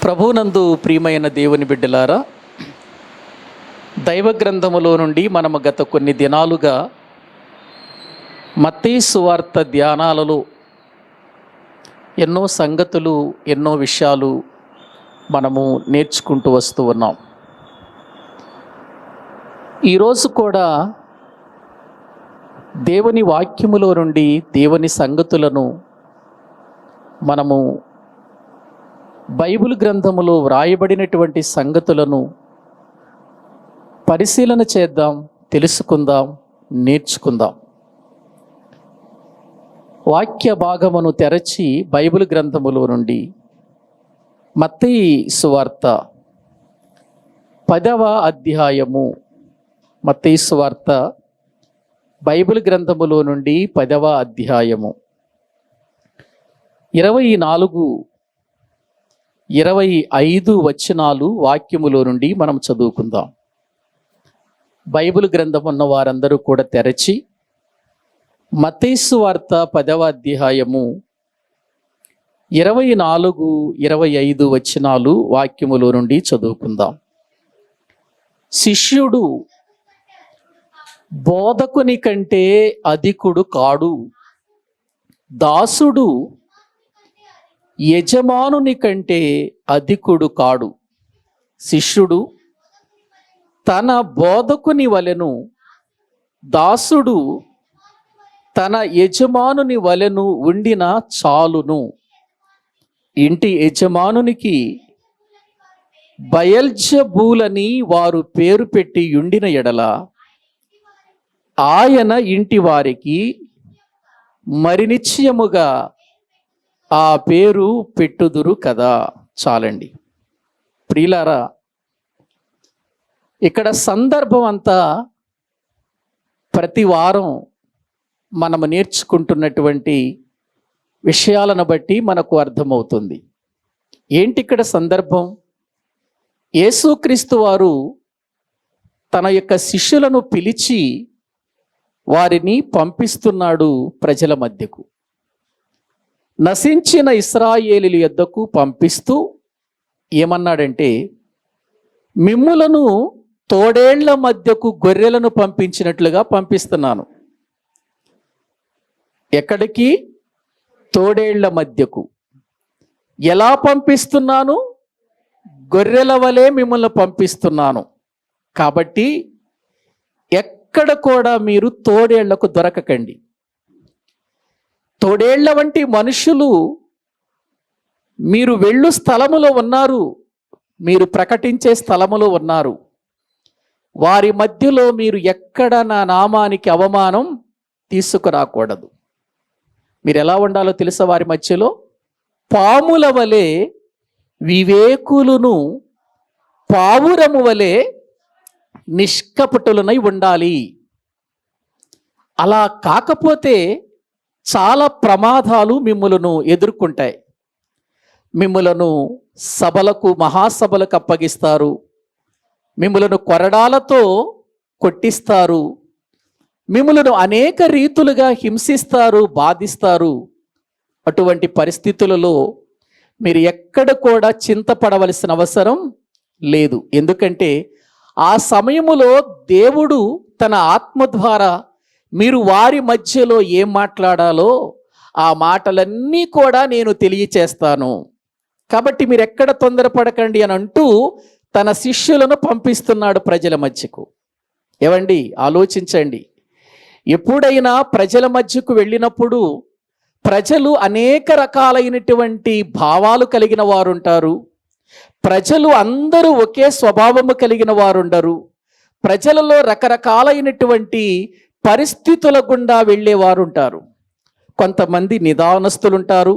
ప్రభువునందు ప్రియమైన దేవుని బిడ్డలారా, దైవ గ్రంథములో నుండి మనము గత కొన్ని దినాలుగా మత్తయి సువార్త ధ్యానాలలో ఎన్నో సంగతులు, ఎన్నో విషయాలు మనము నేర్చుకుంటూ వస్తూ ఉన్నాం. ఈరోజు కూడా దేవుని వాక్యములో నుండి దేవుని సంగతులను మనము బైబిల్ గ్రంథములో వ్రాయబడినటువంటి సంగతులను పరిశీలన చేద్దాం, తెలుసుకుందాం, నేర్చుకుందాం. వాక్య భాగమును తెరచి బైబిల్ గ్రంథములో నుండి మత్తయి సువార్త 10వ అధ్యాయము, మత్తయి సువార్త బైబిల్ గ్రంథములో నుండి 10వ అధ్యాయము 24-25 వచనాలు వాక్యములో నుండి మనం చదువుకుందాం. బైబిల్ గ్రంథం ఉన్న వారందరూ కూడా తెరచి మత్తయి సువార్త 10వ అధ్యాయము 24-25 వచనాలు వాక్యములో నుండి చదువుకుందాం. శిష్యుడు బోధకుని కంటే అధికుడు కాడు, దాసుడు యజమానుని కంటే అధికుడు కాడు. శిష్యుడు తన బోధకుని వలెను, దాసుడు తన యజమానుని వలెను ఉండిన చాలును. ఇంటి యజమానునికి బయల్జెబూలని వారు పేరు పెట్టి ఉండిన ఎడల ఆయన ఇంటి వారికి మరి నిశ్చయముగా ఆ పేరు పెట్టుదురు కదా. చాలండి ప్రియులారా, ఇక్కడ సందర్భం అంతా ప్రతి వారం మనము నేర్చుకుంటున్నటువంటి విషయాలను బట్టి మనకు అర్థమవుతుంది. ఏంటి ఇక్కడ సందర్భం? యేసుక్రీస్తు వారు తన యొక్క శిష్యులను పిలిచి వారిని పంపిస్తున్నాడు ప్రజల మధ్యకు. నశించిన ఇశ్రాయేలీయుల యొద్దకు పంపిస్తూ ఏమన్నాడంటే, మిమ్ములను తోడేళ్ల మధ్యకు గొర్రెలను పంపించినట్లుగా పంపిస్తున్నాను. ఎక్కడికి? తోడేళ్ల మధ్యకు. ఎలా పంపిస్తున్నాను? గొర్రెల వలె మిమ్మల్ని పంపిస్తున్నాను. కాబట్టి ఎక్కడ కూడా మీరు తోడేళ్లకు దొరకకండి. తోడేళ్ల వంటి మనుషులు మీరు వెళ్ళు స్థలములో ఉన్నారు, మీరు ప్రకటించే స్థలములో ఉన్నారు. వారి మధ్యలో మీరు ఎక్కడ నా నామానికి అవమానం తీసుకురాకూడదు. మీరు ఎలా ఉండాలో తెలుసా? వారి మధ్యలో పాముల వలె వివేకులను, పావురము వలె నిష్కపటులనై ఉండాలి. అలా కాకపోతే చాలా ప్రమాదాలు మిమ్ములను ఎదుర్కొంటాయి. మిమ్ములను సభలకు, మహాసభలకు అప్పగిస్తారు. మిమ్ములను కొరడాలతో కొట్టిస్తారు. మిమ్ములను అనేక రీతులుగా హింసిస్తారు, బాధిస్తారు. అటువంటి పరిస్థితులలో మీరు ఎక్కడ కూడా చింతపడవలసిన అవసరం లేదు. ఎందుకంటే ఆ సమయములో దేవుడు తన ఆత్మ ద్వారా మీరు వారి మధ్యలో ఏం మాట్లాడాలో ఆ మాటలన్నీ కూడా నేను తెలియచేస్తాను. కాబట్టి మీరు ఎక్కడ తొందరపడకండి అని అంటూ తన శిష్యులను పంపిస్తున్నాడు ప్రజల మధ్యకు. ఏవండి, ఆలోచించండి. ఎప్పుడైనా ప్రజల మధ్యకు వెళ్ళినప్పుడు ప్రజలు అనేక రకాలైనటువంటి భావాలు కలిగిన వారు ఉంటారు. ప్రజలు అందరూ ఒకే స్వభావము కలిగిన వారు ఉండరు. ప్రజలలో రకరకాలైనటువంటి పరిస్థితుల గుండా వెళ్ళేవారు ఉంటారు. కొంతమంది నిదానస్తులు ఉంటారు,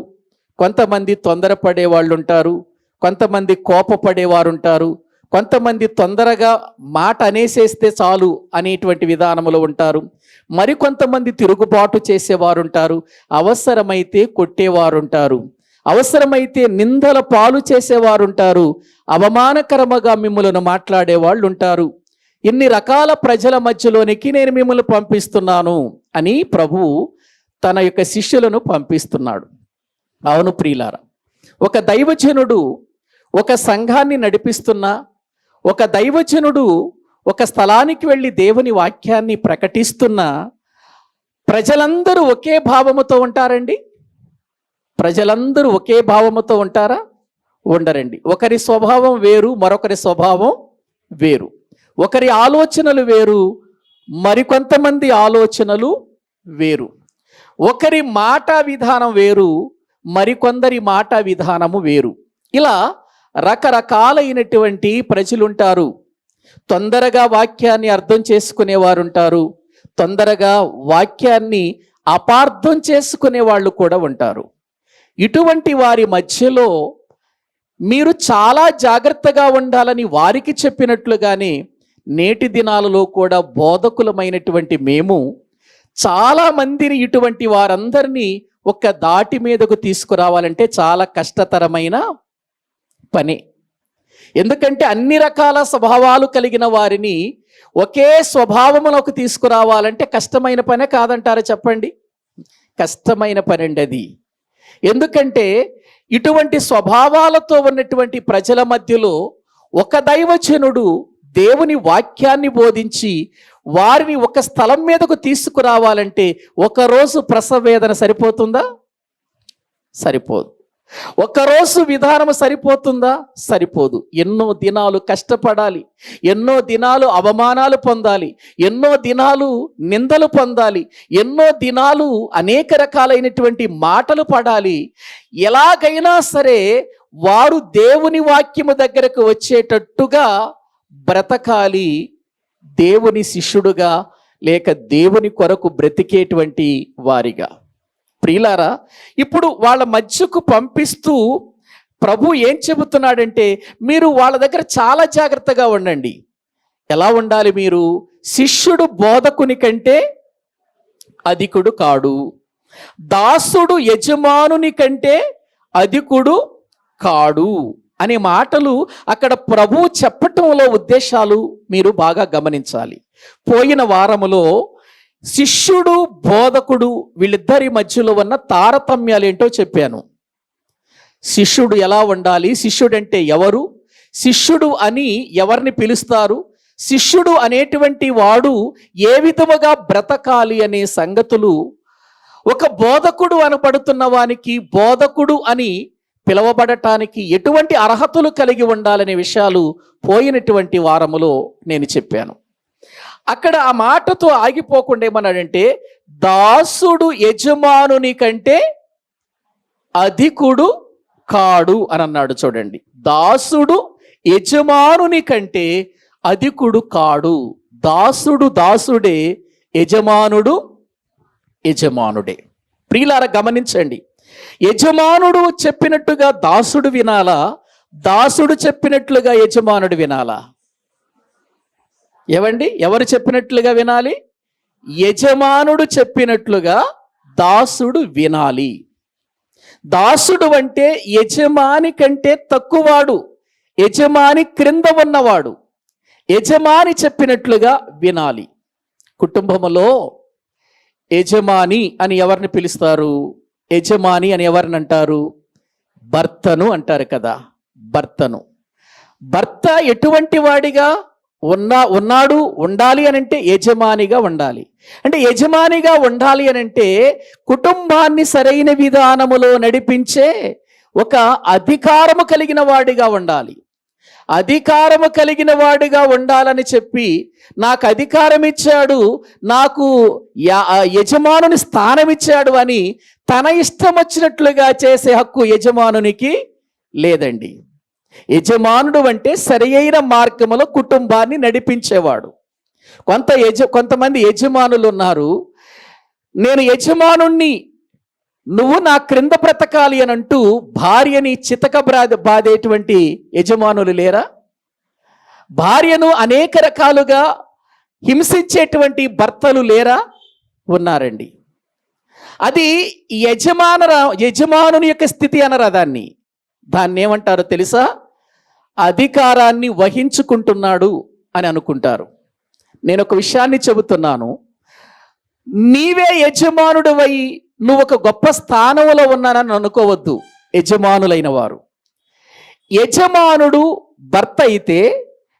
కొంతమంది తొందరపడే వాళ్ళు ఉంటారు, కొంతమంది కోపపడేవారు ఉంటారు, కొంతమంది తొందరగా మాట అనేసేస్తే చాలు అనేటువంటి విధానంలో ఉంటారు. మరికొంతమంది తిరుగుబాటు చేసేవారు ఉంటారు, అవసరమైతే కొట్టేవారు ఉంటారు, అవసరమైతే నిందల పాలు చేసేవారు ఉంటారు, అవమానకరముగా మిమ్మల్ని మాట్లాడేవాళ్ళు ఉంటారు. ఇన్ని రకాల ప్రజల మధ్యలోనికి నేను మిమ్మల్ని పంపిస్తున్నాను అని ప్రభువు తన యొక్క శిష్యులను పంపిస్తున్నాడు. అవును ప్రియులారా, ఒక దైవజనుడు ఒక సంఘాన్ని నడిపిస్తున్నా, ఒక దైవజనుడు ఒక స్థలానికి వెళ్ళి దేవుని వాక్యాన్ని ప్రకటిస్తున్నా ప్రజలందరూ ఒకే భావముతో ఉంటారండి? ప్రజలందరూ ఒకే భావముతో ఉంటారా? ఉండరండి. ఒకరి స్వభావం వేరు, మరొకరి స్వభావం వేరు. ఒకరి ఆలోచనలు వేరు, మరికొంతమంది ఆలోచనలు వేరు. ఒకరి మాట విధానం వేరు, మరికొందరి మాట విధానము వేరు. ఇలా రకరకాలైనటువంటి ప్రజలుంటారు. తొందరగా వాక్యాన్ని అర్థం చేసుకునేవారు ఉంటారు, తొందరగా వాక్యాన్ని అపార్థం చేసుకునే వాళ్ళు కూడా ఉంటారు. ఇటువంటి వారి మధ్యలో మీరు చాలా జాగ్రత్తగా ఉండాలని వారికి చెప్పినట్లుగానే నేటి దినాలలో కూడా బోధకులమైనటువంటి మేము చాలా మందిని, ఇటువంటి వారందరినీ ఒక దాటి మీదకు తీసుకురావాలంటే చాలా కష్టతరమైన పని. ఎందుకంటే అన్ని రకాల స్వభావాలు కలిగిన వారిని ఒకే స్వభావములోకి తీసుకురావాలంటే కష్టమైన పనే కాదంటారా? చెప్పండి, కష్టమైన పని అండి అది. ఎందుకంటే ఇటువంటి స్వభావాలతో ఉన్నటువంటి ప్రజల మధ్యలో ఒక దైవజనుడు దేవుని వాక్యాన్ని బోధించి వారిని ఒక స్థలం మీదకు తీసుకురావాలంటే ఒకరోజు ప్రసవ వేదన సరిపోతుందా? సరిపోదు. ఒక్కరోజు విధానము సరిపోతుందా? సరిపోదు. ఎన్నో దినాలు కష్టపడాలి, ఎన్నో దినాలు అవమానాలు పొందాలి, ఎన్నో దినాలు నిందలు పొందాలి, ఎన్నో దినాలు అనేక రకాలైనటువంటి మాటలు పడాలి. ఎలాగైనా సరే వారు దేవుని వాక్యము దగ్గరకు వచ్చేటట్టుగా బ్రతకాలి, దేవుని శిష్యుడుగా లేక దేవుని కొరకు బ్రతికేటువంటి వారిగా. ప్రియులారా, ఇప్పుడు వాళ్ళ మధ్యకు పంపిస్తూ ప్రభు ఏం చెబుతున్నాడంటే మీరు వాళ్ళ దగ్గర చాలా జాగ్రత్తగా ఉండండి. ఎలా ఉండాలి మీరు? శిష్యుడు బోధకుని కంటే అధికుడు కాడు, దాసుడు యజమానుని కంటే అధికుడు కాడు అనే మాటలు అక్కడ ప్రభు చెప్పటంలో ఉద్దేశాలు మీరు బాగా గమనించాలి. పోయిన వారములో శిష్యుడు బోధకుడు వీళ్ళిద్దరి మధ్యలో ఉన్న తారతమ్యాలు ఏంటో చెప్పాను. శిష్యుడు ఎలా ఉండాలి, శిష్యుడు అంటే ఎవరు, శిష్యుడు అని ఎవరిని పిలుస్తారు, శిష్యుడు అనేటువంటి వాడు ఏ విధముగా బ్రతకాలి అనే సంగతులు, ఒక బోధకుడు అనబడుతున్న వానికి బోధకుడు అని పిలవబడటానికి ఎటువంటి అర్హతలు కలిగి ఉండాలనే విషయాలు పోయినటువంటి వారములో నేను చెప్పాను. అక్కడ ఆ మాటతో ఆగిపోకుండా ఏమన్నాడంటే దాసుడు యజమానుని కంటే అధికుడు కాడు అని అన్నాడు. చూడండి, దాసుడు యజమానుని కంటే అధికుడు కాడు. దాసుడు దాసుడే, యజమానుడు యజమానుడే. ప్రియులారా గమనించండి, యజమానుడు చెప్పినట్టుగా దాసుడు వినాలా, దాసుడు చెప్పినట్లుగా యజమానుడు వినాలా? ఏవండి, ఎవరు చెప్పినట్లుగా వినాలి? యజమానుడు చెప్పినట్లుగా దాసుడు వినాలి. దాసుడు అంటే యజమాని కంటే తక్కువవాడు, యజమాని క్రింద ఉన్నవాడు. యజమాని చెప్పినట్లుగా వినాలి. కుటుంబములో యజమాని అని ఎవరిని పిలుస్తారు? యజమాని అని ఎవరిని అంటారు? భర్తను అంటారు కదా, భర్తను. భర్త ఎటువంటి వాడిగా ఉన్నాడు, ఉండాలి అని అంటే యజమానిగా ఉండాలి. అంటే యజమానిగా ఉండాలి అని అంటే కుటుంబాన్ని సరైన విధానములో నడిపించే ఒక అధికారము కలిగిన వాడిగా ఉండాలి. అధికారము కలిగిన వాడిగా ఉండాలని చెప్పి నాకు అధికారం ఇచ్చాడు, నాకు యజమానుని స్థానం ఇచ్చాడు అని తన ఇష్టం వచ్చినట్లుగా చేసే హక్కు యజమానునికి లేదండి. యజమానుడు అంటే సరియైన మార్గములో కుటుంబాన్ని నడిపించేవాడు. కొంతమంది యజమానులు ఉన్నారు, నేను యజమానుణ్ణి, నువ్వు నా క్రింద బ్రతకాలి అని అంటూ భార్యని చితక బాధేటువంటి యజమానులు లేరా? భార్యను అనేక రకాలుగా హింసించేటువంటి భర్తలు లేరా? ఉన్నారండి. అది యజమానుని యొక్క స్థితి అనరా? దాన్ని ఏమంటారో తెలుసా? అధికారాన్ని వహించుకుంటున్నాడు అని అనుకుంటారు. నేను ఒక విషయాన్ని చెబుతున్నాను, నీవే యజమానుడివై నువ్వు ఒక గొప్ప స్థానంలో ఉన్నానని అనుకోవద్దు. యజమానులైన వారు, యజమానుడు భర్త అయితే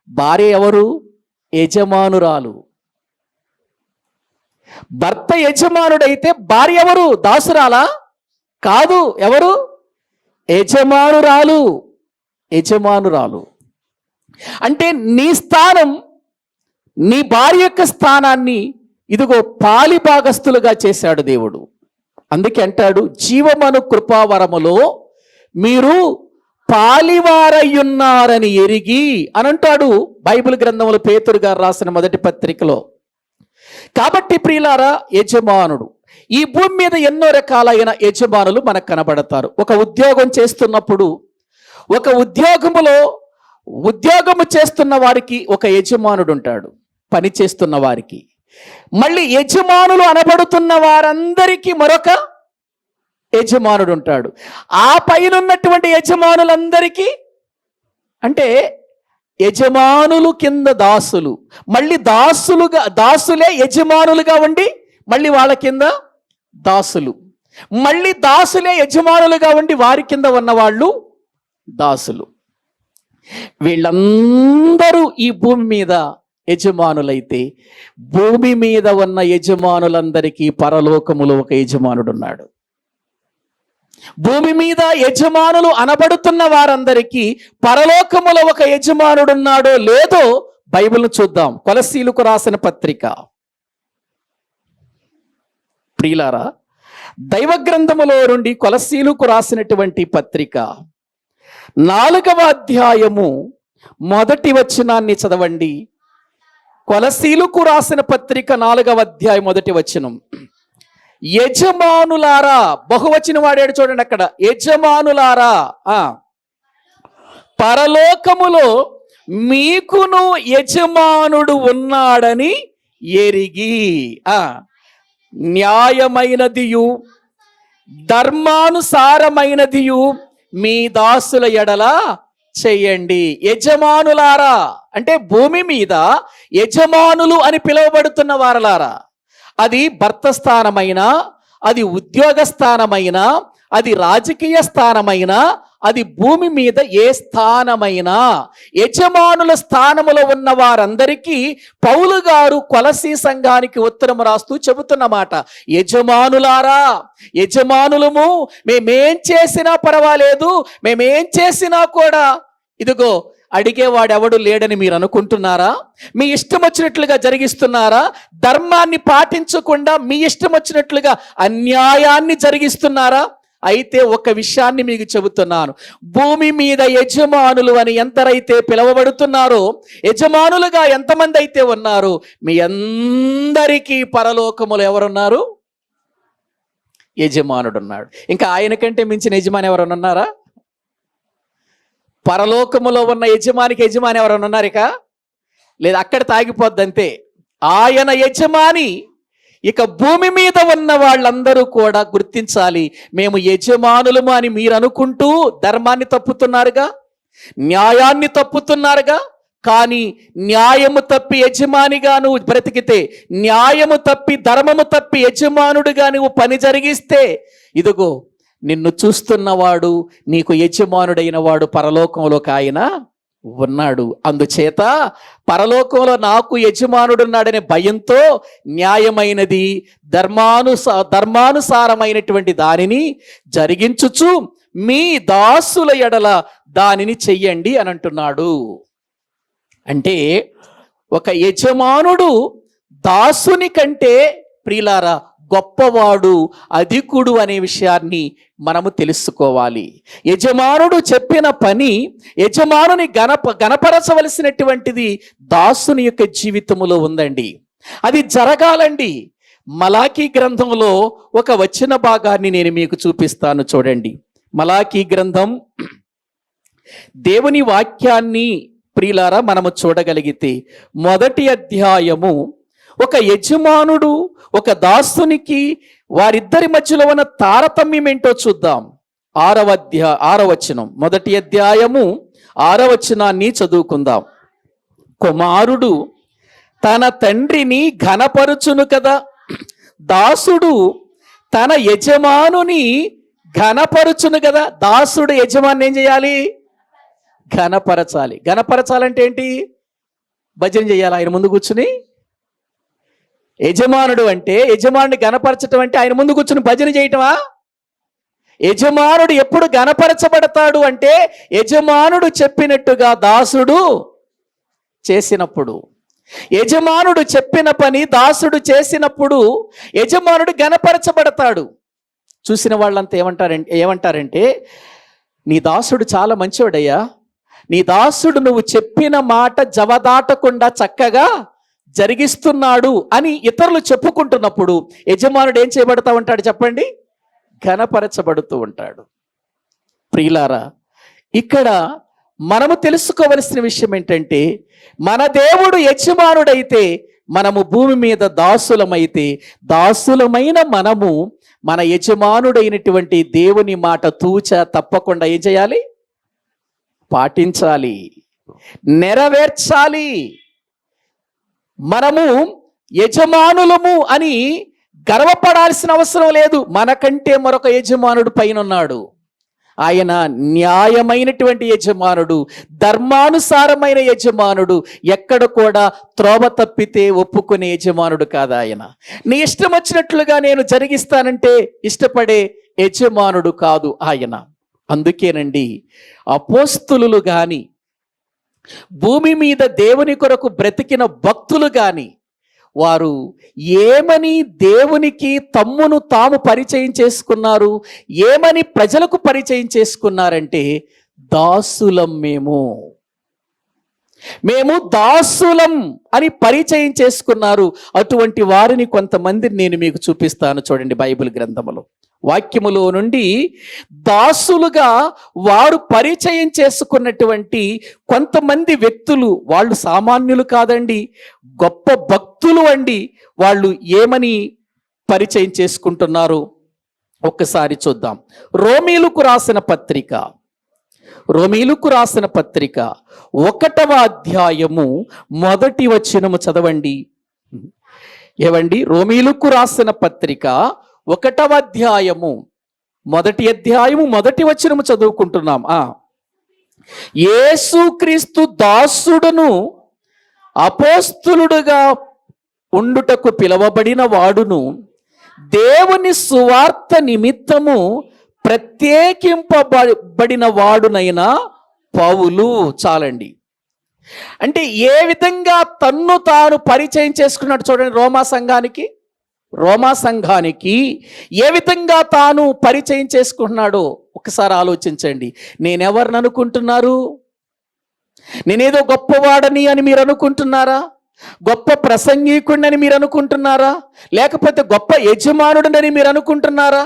భార్య ఎవరు? యజమానురాలు. భర్త యజమానుడైతే భార్య ఎవరు? దాసురాలా? కాదు. ఎవరు? యజమానురాలు. యజమానురాలు అంటే నీ స్థానం, నీ భార్య యొక్క స్థానాన్ని ఇదిగో పాలి భాగస్థులుగా చేశాడు దేవుడు. అందుకే అంటాడు, జీవమను కృపావరములో మీరు పాలివారయ్యున్నారని ఎరిగి అని అంటాడు బైబిల్ గ్రంథంలో పేతురు గారు రాసిన మొదటి పత్రికలో. కాబట్టి ప్రియులారా, యజమానుడు, ఈ భూమి మీద ఎన్నో రకాలైన యజమానులు మనకు కనబడతారు. ఒక ఉద్యోగం చేస్తున్నప్పుడు, ఒక ఉద్యోగము చేస్తున్న వారికి ఒక యజమానుడు ఉంటాడు, పని చేస్తున్న వారికి. మళ్ళీ యజమానులు అనబడుతున్న వారందరికీ మరొక యజమానుడు ఉంటాడు. ఆ పైన ఉన్నటువంటి యజమానులందరికీ అంటే యజమానులు కింద దాసులు, మళ్ళీ దాసులే యజమానులుగా ఉండి మళ్ళీ వాళ్ళ కింద దాసులు, మళ్ళీ దాసులే యజమానులుగా ఉండి వారి కింద ఉన్నవాళ్ళు దాసులు. వీళ్ళందరూ ఈ భూమి మీద యజమానులైతే, భూమి మీద ఉన్న యజమానులందరికీ పరలోకములో ఒక యజమానుడు ఉన్నాడు. భూమి మీద యజమానులు అనబడుతున్న వారందరికీ పరలోకములో ఒక యజమానుడు ఉన్నాడో లేదో బైబిల్ను చూద్దాం. కొలస్సీలకు రాసిన పత్రిక. ప్రియులారా, దైవ గ్రంథములో నుండి కొలస్సీలకు రాసినటువంటి పత్రిక 4వ అధ్యాయము 1వ వచనాన్ని చదవండి. కొలస్సీలకు రాసిన పత్రిక 4వ అధ్యాయం 1వ వచనం. యజమానులారా, బహువచనం వాడాడు చూడండి అక్కడ. యజమానులారా, పరలోకములో మీకును యజమానుడు ఉన్నాడని ఎరిగి న్యాయమైనదియు ధర్మానుసారమైనదియు మీ దాసుల ఎడల చెయ్యండి. యజమానులారా అంటే భూమి మీద యజమానులు అని పిలువబడుతున్న వారలారా, అది భర్త స్థానమైనా, అది ఉద్యోగ స్థానమైనా, అది రాజకీయ స్థానమైనా, అది భూమి మీద ఏ స్థానమైనా యజమానుల స్థానములో ఉన్న వారందరికీ పౌలు గారు కొలసీ సంఘానికి ఉత్తరం రాస్తూ చెబుతున్నమాట, యజమానులారా, యజమానులము, మేమేం చేసినా పర్వాలేదు, మేమేం చేసినా కూడా ఇదిగో అడిగేవాడెవడు లేడని మీరు అనుకుంటున్నారా? మీ ఇష్టం వచ్చినట్లుగా జరిగిస్తున్నారా? ధర్మాన్ని పాటించకుండా మీ ఇష్టం వచ్చినట్లుగా అన్యాయాన్ని జరిగిస్తున్నారా? అయితే ఒక విషయాన్ని మీకు చెబుతున్నాను, భూమి మీద యజమానులు అని ఎంతరైతే పిలువబడుతున్నారో, యజమానులుగా ఎంతమంది అయితే ఉన్నారో, మీ అందరికీ పరలోకములు ఎవరున్నారు? యజమానుడు ఉన్నాడు. ఇంకా ఆయన కంటే మించిన యజమాని ఎవరన్నా ఉన్నారా? పరలోకములో ఉన్న యజమానికి యజమాని ఎవరన్నా ఉన్నారు? ఇక లేదు, అక్కడ తాగిపోద్ది అంతే. ఆయన యజమాని. ఇక భూమి మీద ఉన్న వాళ్ళందరూ కూడా గుర్తించాలి, మేము యజమానులము అని మీరు అనుకుంటూ ధర్మాన్ని తప్పుతున్నారుగా, న్యాయాన్ని తప్పుతున్నారుగా. కానీ న్యాయము తప్పి యజమానిగా నువ్వు బ్రతికితే, న్యాయము తప్పి ధర్మము తప్పి యజమానుడిగా నువ్వు పని జరిగిస్తే, ఇదిగో నిన్ను చూస్తున్నవాడు, నీకు యజమానుడైన వాడు పరలోకంలోకి ఆయన ఉన్నాడు. అందుచేత పరలోకంలో నాకు యజమానుడున్నాడనే భయంతో న్యాయమైనది ధర్మానుసారమైనటువంటి దానిని జరిగించుచు మీ దాసుల ఎడల దానిని చెయ్యండి అని అంటున్నాడు. అంటే ఒక యజమానుడు దాసుని కంటే ప్రియులారా గొప్పవాడు, అధికుడు అనే విషయాన్ని మనము తెలుసుకోవాలి. యజమానుడు చెప్పిన పని, యజమానుని గణపరచవలసినటువంటిది దాసుని యొక్క జీవితంలో ఉందండి. అది జరగాలండి. మలాకీ గ్రంథంలో ఒక వచన భాగాన్ని నేను మీకు చూపిస్తాను చూడండి. మలాకీ గ్రంథం, దేవుని వాక్యాన్ని ప్రియులారా మనము చూడగలిగితే 1వ అధ్యాయము, ఒక యజమానుడు ఒక దాసునికి వారిద్దరి మధ్యలో ఉన్న తారతమ్యం ఏంటో చూద్దాం. 6వ వచనం, 1వ అధ్యాయము 6వ వచనాన్ని చదువుకుందాం. కుమారుడు తన తండ్రిని ఘనపరుచును కదా, దాసుడు తన యజమానుని ఘనపరుచును కదా. దాసుడు యజమాని ఏం చేయాలి? ఘనపరచాలి. ఘనపరచాలంటే ఏంటి? భజన చేయాలి ఆయన ముందు కూర్చుని. యజమానుడు అంటే, యజమానుని ఘనపరచటం అంటే ఆయన ముందు కూర్చుని భజన చేయటమా? యజమానుడు ఎప్పుడు ఘనపరచబడతాడు అంటే యజమానుడు చెప్పినట్టుగా దాసుడు చేసినప్పుడు. యజమానుడు చెప్పిన పని దాసుడు చేసినప్పుడు యజమానుడు ఘనపరచబడతాడు. చూసిన వాళ్ళంతా ఏమంటారంటే నీ దాసుడు చాలా మంచివాడయ్యా, నీ దాసుడు నువ్వు చెప్పిన మాట జవదాటకుండా చక్కగా జరిగిస్తున్నాడు అని ఇతరులు చెప్పుకుంటున్నప్పుడు యజమానుడు ఏం చేయబడతా ఉంటాడు చెప్పండి? ఘనపరచబడుతూ ఉంటాడు. ప్రియులారా, ఇక్కడ మనము తెలుసుకోవలసిన విషయం ఏంటంటే, మన దేవుడు యజమానుడైతే మనము భూమి మీద దాసులమైతే, దాసులమైన మనము మన యజమానుడైనటువంటి దేవుని మాట తూచ తప్పకుండా ఏం చేయాలి? పాటించాలి, నెరవేర్చాలి. మనము యజమానులము అని గర్వపడాల్సిన అవసరం లేదు. మనకంటే మరొక యజమానుడు పైన ఉన్నాడు. ఆయన న్యాయమైనటువంటి యజమానుడు, ధర్మానుసారమైన యజమానుడు. ఎక్కడ కూడా త్రోవ తప్పితే ఒప్పుకునే యజమానుడు కాదు ఆయన. నీ ఇష్టం వచ్చినట్లుగా నేను జరిగిస్తానంటే ఇష్టపడే యజమానుడు కాదు ఆయన. అందుకేనండి అపోస్తులు గాని, భూమి మీద దేవుని కొరకు బ్రతికిన భక్తులు గాని, వారు ఏమని దేవునికి తమ్మును తాము పరిచయం చేసుకున్నారు, ఏమని ప్రజలకు పరిచయం చేసుకున్నారంటే దాసులం, మేము దాసులం అని పరిచయం చేసుకున్నారు. అటువంటి వారిని కొంతమందిని నేను మీకు చూపిస్తాను. చూడండి, బైబిల్ గ్రంథములో వాక్యములో నుండి దాసులుగా వారు పరిచయం చేసుకున్నటువంటి కొంతమంది వ్యక్తులు, వాళ్ళు సామాన్యులు కాదండి, గొప్ప భక్తులు అండి. వాళ్ళు ఏమని పరిచయం చేసుకుంటున్నారు ఒక్కసారి చూద్దాం. రోమీలకు రాసిన పత్రిక 1వ అధ్యాయము 1వ వచనము చదవండి. ఏవండి, రోమీలకు రాసిన పత్రిక 1వ అధ్యాయము 1వ వచనము చదువుకుంటున్నాం. యేసుక్రీస్తు దాసుడును అపోస్తులుడుగా ఉండుటకు పిలవబడిన వాడును, దేవుని సువార్త నిమిత్తము ప్రత్యేకింపబడిన వాడునైనా పౌలు. చాలండి. అంటే ఏ విధంగా తన్ను తాను పరిచయం చేసుకున్నాడు చూడండి. రోమా సంఘానికి ఏ విధంగా తాను పరిచయం చేసుకుంటున్నాడో ఒకసారి ఆలోచించండి. నేనెవరిని అనుకుంటున్నారు? నేనేదో గొప్పవాడని అని మీరు అనుకుంటున్నారా? గొప్ప ప్రసంగికుడిని మీరు అనుకుంటున్నారా? లేకపోతే గొప్ప యజమానుడిని మీరు అనుకుంటున్నారా?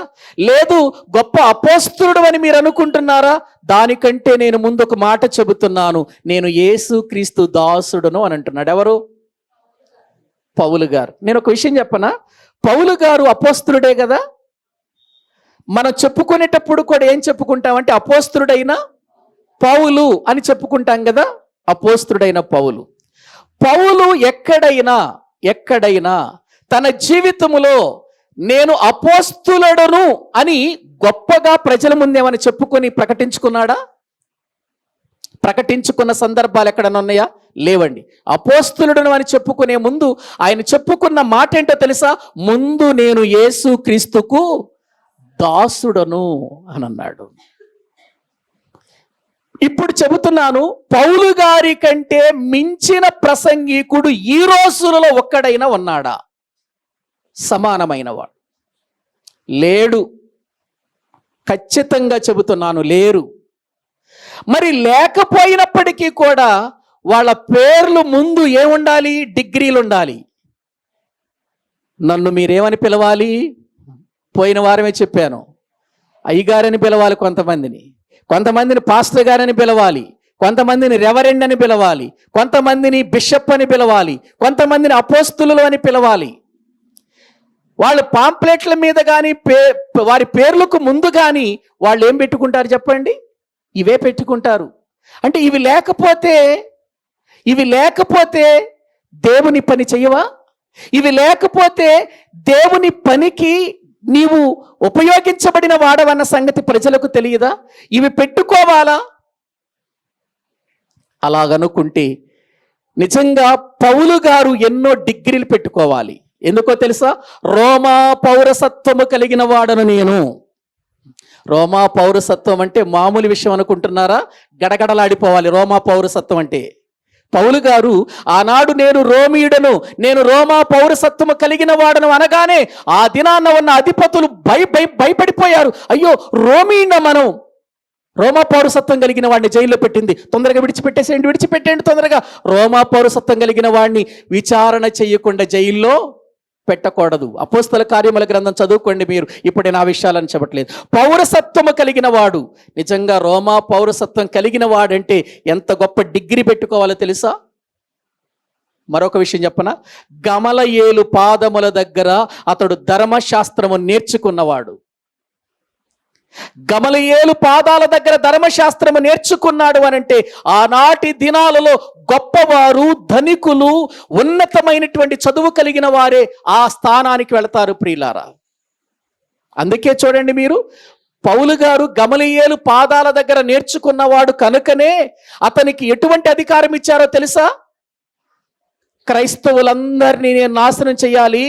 లేదు, గొప్ప అపోస్తలుడు అని మీరు అనుకుంటున్నారా? దానికంటే నేను ముందు ఒక మాట చెబుతున్నాను. నేను యేసుక్రీస్తు దాసుడును అని అంటున్నాడు. ఎవరు? పౌలు గారు. నేను ఒక విషయం చెప్పనా? పౌలు గారు అపోస్తలుడే కదా. మనం చెప్పుకునేటప్పుడు కూడా ఏం చెప్పుకుంటామంటే అపోస్తలుడైన పౌలు అని చెప్పుకుంటాం కదా. అపోస్తలుడైన పౌలు ఎక్కడైనా తన జీవితములో నేను అపోస్తలుడను అని గొప్పగా ప్రజల ముందేమని చెప్పుకొని ప్రకటించుకున్నాడా? ప్రకటించుకున్న సందర్భాలు ఎక్కడన్నా ఉన్నాయా? లేవండి. అపోస్తలుడను అని చెప్పుకునే ముందు ఆయన చెప్పుకున్న మాట ఏంటో తెలుసా? ముందు నేను యేసుక్రీస్తుకు దాసుడను అని అన్నాడు. ఇప్పుడు చెబుతున్నాను, పౌలు గారి కంటే మించిన ప్రసంగికుడు ఈ రోజులలో ఒక్కడైనా ఉన్నాడా? సమానమైన వాడు లేడు. ఖచ్చితంగా చెబుతున్నాను, లేరు. మరి లేకపోయినప్పటికీ కూడా వాళ్ళ పేర్లు ముందు ఏముండాలి? డిగ్రీలు ఉండాలి. నన్ను మీరేమని పిలవాలి? పోయిన వారమే చెప్పాను, అయ్యగారని పిలవాలి, కొంతమందిని పాస్టర్ గారని పిలవాలి, కొంతమందిని రెవరెండ్ అని పిలవాలి, కొంతమందిని బిషప్ అని పిలవాలి, కొంతమందిని అపోస్తులు అని పిలవాలి. వాళ్ళు పాంప్లెట్ల మీద కానీ వారి పేర్లకు ముందు కానీ వాళ్ళు ఏం పెట్టుకుంటారు చెప్పండి? ఇవే పెట్టుకుంటారు. అంటే ఇవి లేకపోతే దేవుని పని చెయ్యవా? ఇవి లేకపోతే దేవుని పనికి నీవు ఉపయోగించబడిన వాడవన్న సంగతి ప్రజలకు తెలియదా? ఇవి పెట్టుకోవాలా? అలాగనుకుంటే నిజంగా పౌలు గారు ఎన్నో డిగ్రీలు పెట్టుకోవాలి. ఎందుకో తెలుసా? రోమా పౌరసత్వము కలిగిన వాడను నేను. రోమా పౌరసత్వం అంటే మామూలు విషయం అనుకుంటున్నారా? గడగడలాడిపోవాలి రోమా పౌరసత్వం అంటే. పౌలు గారు ఆనాడు నేను రోమీయుడను, నేను రోమా పౌరసత్వము కలిగిన వాడను అనగానే ఆ దినాన్న ఉన్న అధిపతులు భయపడిపోయారు. అయ్యో, రోమీయుడ మనం, రోమా పౌరసత్వం కలిగిన వాడిని జైల్లో పెట్టింది, తొందరగా విడిచిపెట్టేయండి తొందరగా. రోమా పౌరసత్వం కలిగిన వాడిని విచారణ చేయకుండా జైల్లో పెట్టకూడదు. అపోస్తల కార్యముల గ్రంథం చదువుకోండి మీరు. ఇప్పుడు నేను ఆ విషయాలను చెప్పట్లేదు. పౌరసత్వము కలిగిన వాడు, నిజంగా రోమా పౌరసత్వం కలిగిన వాడంటే ఎంత గొప్ప డిగ్రీ పెట్టుకోవాలో తెలుసా? మరొక విషయం చెప్పనా? గమలయేలు పాదముల దగ్గర అతడు ధర్మశాస్త్రము నేర్చుకున్నవాడు. గమలయేలు పాదాల దగ్గర ధర్మశాస్త్రము నేర్చుకున్నాడు అనంటే ఆనాటి దినాలలో గొప్పవారు, ధనికులు, ఉన్నతమైనటువంటి చదువు కలిగిన వారే ఆ స్థానానికి వెళతారు ప్రియులారా. అందుకే చూడండి మీరు, పౌలు గారు గమలయేలు పాదాల దగ్గర నేర్చుకున్నవాడు కనుకనే అతనికి ఎటువంటి అధికారం ఇచ్చారో తెలుసా? క్రైస్తవులందరినీ నేను నాశనం చేయాలి,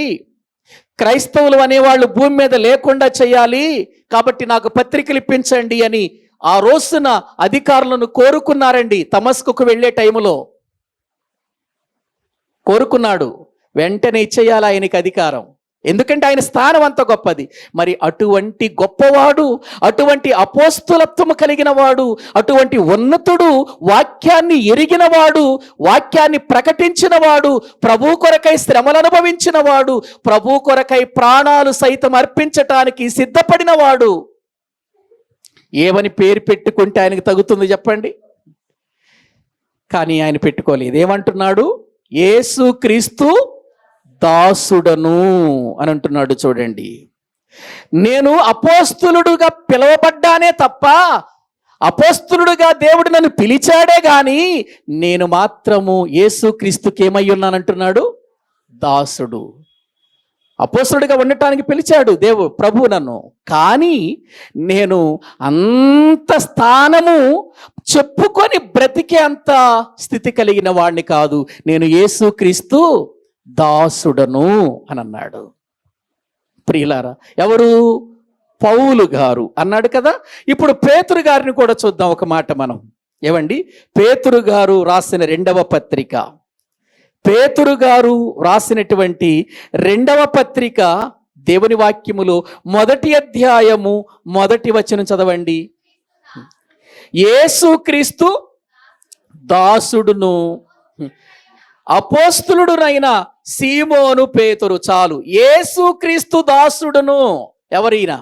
క్రైస్తవులు అనేవాళ్ళు భూమి మీద లేకుండా చేయాలి, కాబట్టి నాకు పత్రికలు ఇప్పించండి అని ఆ రోజున అధికారులను కోరుకున్నారండి. దమస్కుకు వెళ్ళే టైములో కోరుకున్నాడు. వెంటనే ఇచ్చేయాలి ఆయనకి అధికారం. ఎందుకంటే ఆయన స్థానం అంత గొప్పది. మరి అటువంటి గొప్పవాడు, అటువంటి అపోస్తులత్వము కలిగిన వాడు, అటువంటి ఉన్నతుడు, వాక్యాన్ని ఎరిగిన వాడు, వాక్యాన్ని ప్రకటించిన వాడు, ప్రభు కొరకై శ్రమలు అనుభవించిన వాడు, ప్రభు కొరకై ప్రాణాలు సైతం అర్పించటానికి సిద్ధపడిన వాడు, ఏమని పేరు పెట్టుకుంటే ఆయనకు తగుతుంది చెప్పండి? కానీ ఆయన పెట్టుకోలేదు. ఏమంటున్నాడు? యేసు క్రీస్తు దాసుడను అని అంటున్నాడు. చూడండి, నేను అపోస్తులుడుగా పిలువబడ్డానే తప్ప, అపోస్తులుడుగా దేవుడు నన్ను పిలిచాడే గాని నేను మాత్రము యేసుక్రీస్తుకి ఏమై ఉన్నానంటున్నాడు? దాసుడు. అపోస్తులుడిగా ఉండటానికి పిలిచాడు ప్రభు నన్ను, కానీ నేను అంత స్థానము చెప్పుకొని బ్రతికే అంత స్థితి కలిగిన వాడిని కాదు. నేను యేసుక్రీస్తు దాసుడను అని అన్నాడు. ప్రియులారా, ఎవరు? పౌలు గారు అన్నాడు కదా. ఇప్పుడు పేతురు గారిని కూడా చూద్దాం ఒక మాట మనం. ఏమండి, పేతురు గారు రాసిన 2వ పత్రిక, పేతురు గారు రాసినటువంటి 2వ పత్రిక దేవుని వాక్యములో 1వ అధ్యాయము 1వ వచనం చదవండి. యేసుక్రీస్తు దాసుడును అపోస్తులుడునైన సీమోను పేతురు. చాలు, యేసుక్రీస్తు దాసుడును. ఎవరైనా?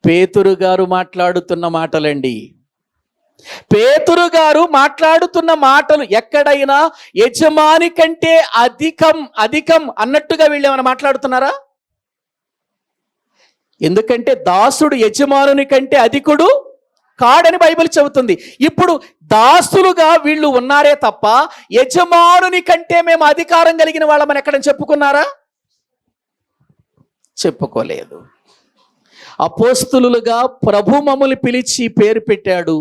పేతురు గారు మాట్లాడుతున్న మాటలండి. పేతురు గారు మాట్లాడుతున్న మాటలు ఎక్కడైనా యజమాని కంటే అధికం అన్నట్టుగా వీళ్ళు ఏమైనా మాట్లాడుతున్నారా? ఎందుకంటే దాసుడు యజమానుని కంటే అధికుడు కాడని బైబిల్ చెబుతుంది. ఇప్పుడు దాసులుగా వీళ్ళు ఉన్నారే తప్ప యజమానుని కంటే మేము అధికారం కలిగిన వాళ్ళమని ఎక్కడ చెప్పుకున్నారా? చెప్పుకోలేదు. అపోస్తులుగా ప్రభు మమ్మల్ని పిలిచి పేరు పెట్టాడు,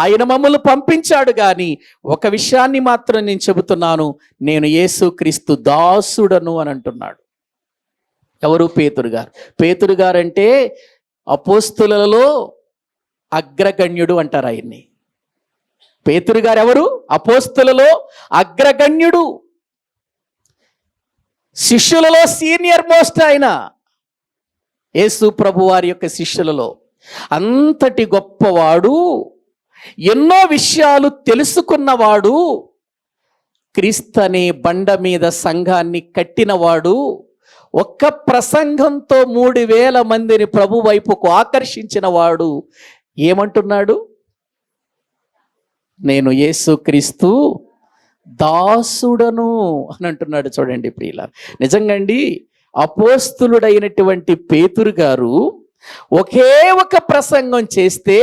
ఆయన మమ్మల్ని పంపించాడు. కానీ ఒక విషయాన్ని మాత్రం నేను చెబుతున్నాను, నేను యేసుక్రీస్తు దాసుడను అని అంటున్నాడు. ఎవరు? పేతురు గారు. పేతురు గారు అంటే అపోస్తులలో అగ్రగణ్యుడు అంటారు ఆయన్ని. పేతురు గారు ఎవరు? అపోస్తులలో అగ్రగణ్యుడు, శిష్యులలో సీనియర్ మోస్ట్ ఆయన. యేసు ప్రభు వారి యొక్క శిష్యులలో అంతటి గొప్పవాడు, ఎన్నో విషయాలు తెలుసుకున్నవాడు, క్రీస్తనే బండ మీద సంఘాన్ని కట్టినవాడు, ఒక్క ప్రసంగంతో 3000 మందిని ప్రభు వైపుకు ఆకర్షించిన వాడు ఏమంటున్నాడు? నేను యేసుక్రీస్తు దాసుడను అని అంటున్నాడు. చూడండి ప్రియులారా, నిజంగా అండి, అపోస్తులుడైనటువంటి పేతురు గారు ఒకే ఒక ప్రసంగం చేస్తే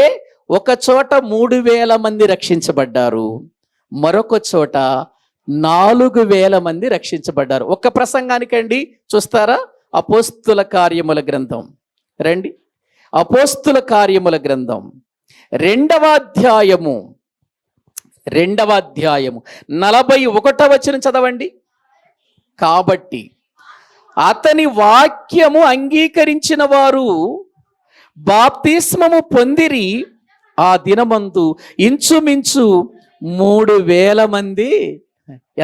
ఒక చోట 3000 మంది రక్షించబడ్డారు, మరొక చోట 4000 మంది రక్షించబడ్డారు. ఒక్క ప్రసంగానికండి. చూస్తారా? అపోస్తుల కార్యముల గ్రంథం రండి. అపోస్తుల కార్యముల గ్రంథం 2వ అధ్యాయము 2వ అధ్యాయము 41వ వచనం చదవండి. కాబట్టి అతని వాక్యము అంగీకరించిన వారు బాప్తిస్మము పొందిరి. ఆ దినమందు ఇంచుమించు 3,000 మంది.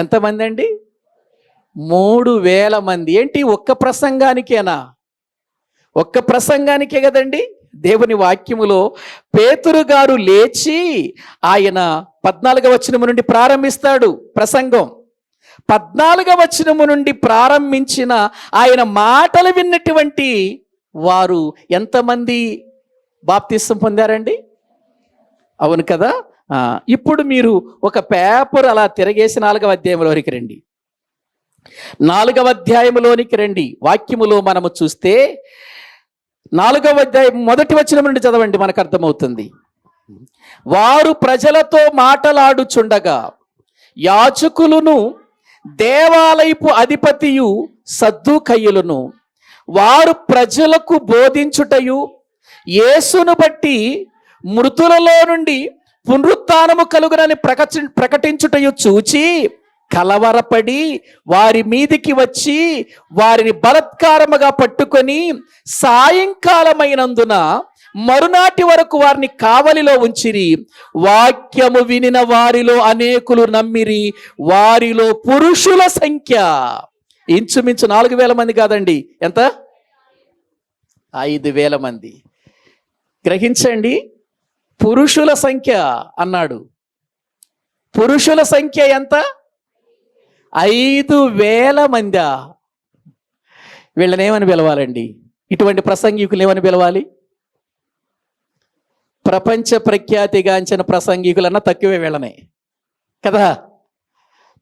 ఎంతమంది అండి? 3,000 మంది. ఏంటి, ఒక్క ప్రసంగానికేనా? ఒక్క ప్రసంగానికే కదండి. దేవుని వాక్యములో పేతురు గారు లేచి ఆయన 14వ వచనము నుండి ప్రారంభిస్తాడు ప్రసంగం. 14వ వచనము నుండి ప్రారంభించిన ఆయన మాటలు విన్నటువంటి వారు ఎంతమంది బాప్తిసం పొందారండి? అవును కదా. ఇప్పుడు మీరు ఒక పేపర్ అలా తిరగేసి 4వ అధ్యాయంలోనికి రండి. 4వ అధ్యాయంలోనికి రండి. వాక్యములో మనము చూస్తే 4వ అధ్యాయం 1వ వచనం నుండి చదవండి, మనకు అర్థమవుతుంది. వారు ప్రజలతో మాటలాడుచుండగా యాజకులను దేవాలయపు అధిపతియు సద్దూకయ్యులను వారు ప్రజలకు బోధించుటయు యేసును బట్టి మృతులలో నుండి పునరుత్థానము కలుగునని ప్రకటించుటయు చూచి కలవరపడి వారి మీదికి వచ్చి వారిని బలత్కారముగా పట్టుకొని సాయంకాలమైనందున మరునాటి వరకు వారిని కావలిలో ఉంచిరి. వాక్యము వినిన వారిలో అనేకులు నమ్మిరి. వారిలో పురుషుల సంఖ్య ఇంచుమించు 4,000 మంది కాదండి. ఎంత? 5,000 మంది. గ్రహించండి, పురుషుల సంఖ్య అన్నాడు. పురుషుల సంఖ్య ఎంత? 5,000 మందా? వీళ్ళని ఏమని పిలవాలండి? ఇటువంటి ప్రసంగికులు ఏమని పిలవాలి? ప్రపంచ ప్రఖ్యాతిగాంచిన ప్రసంగికులన్నా తక్కువే వీళ్ళనే కదా.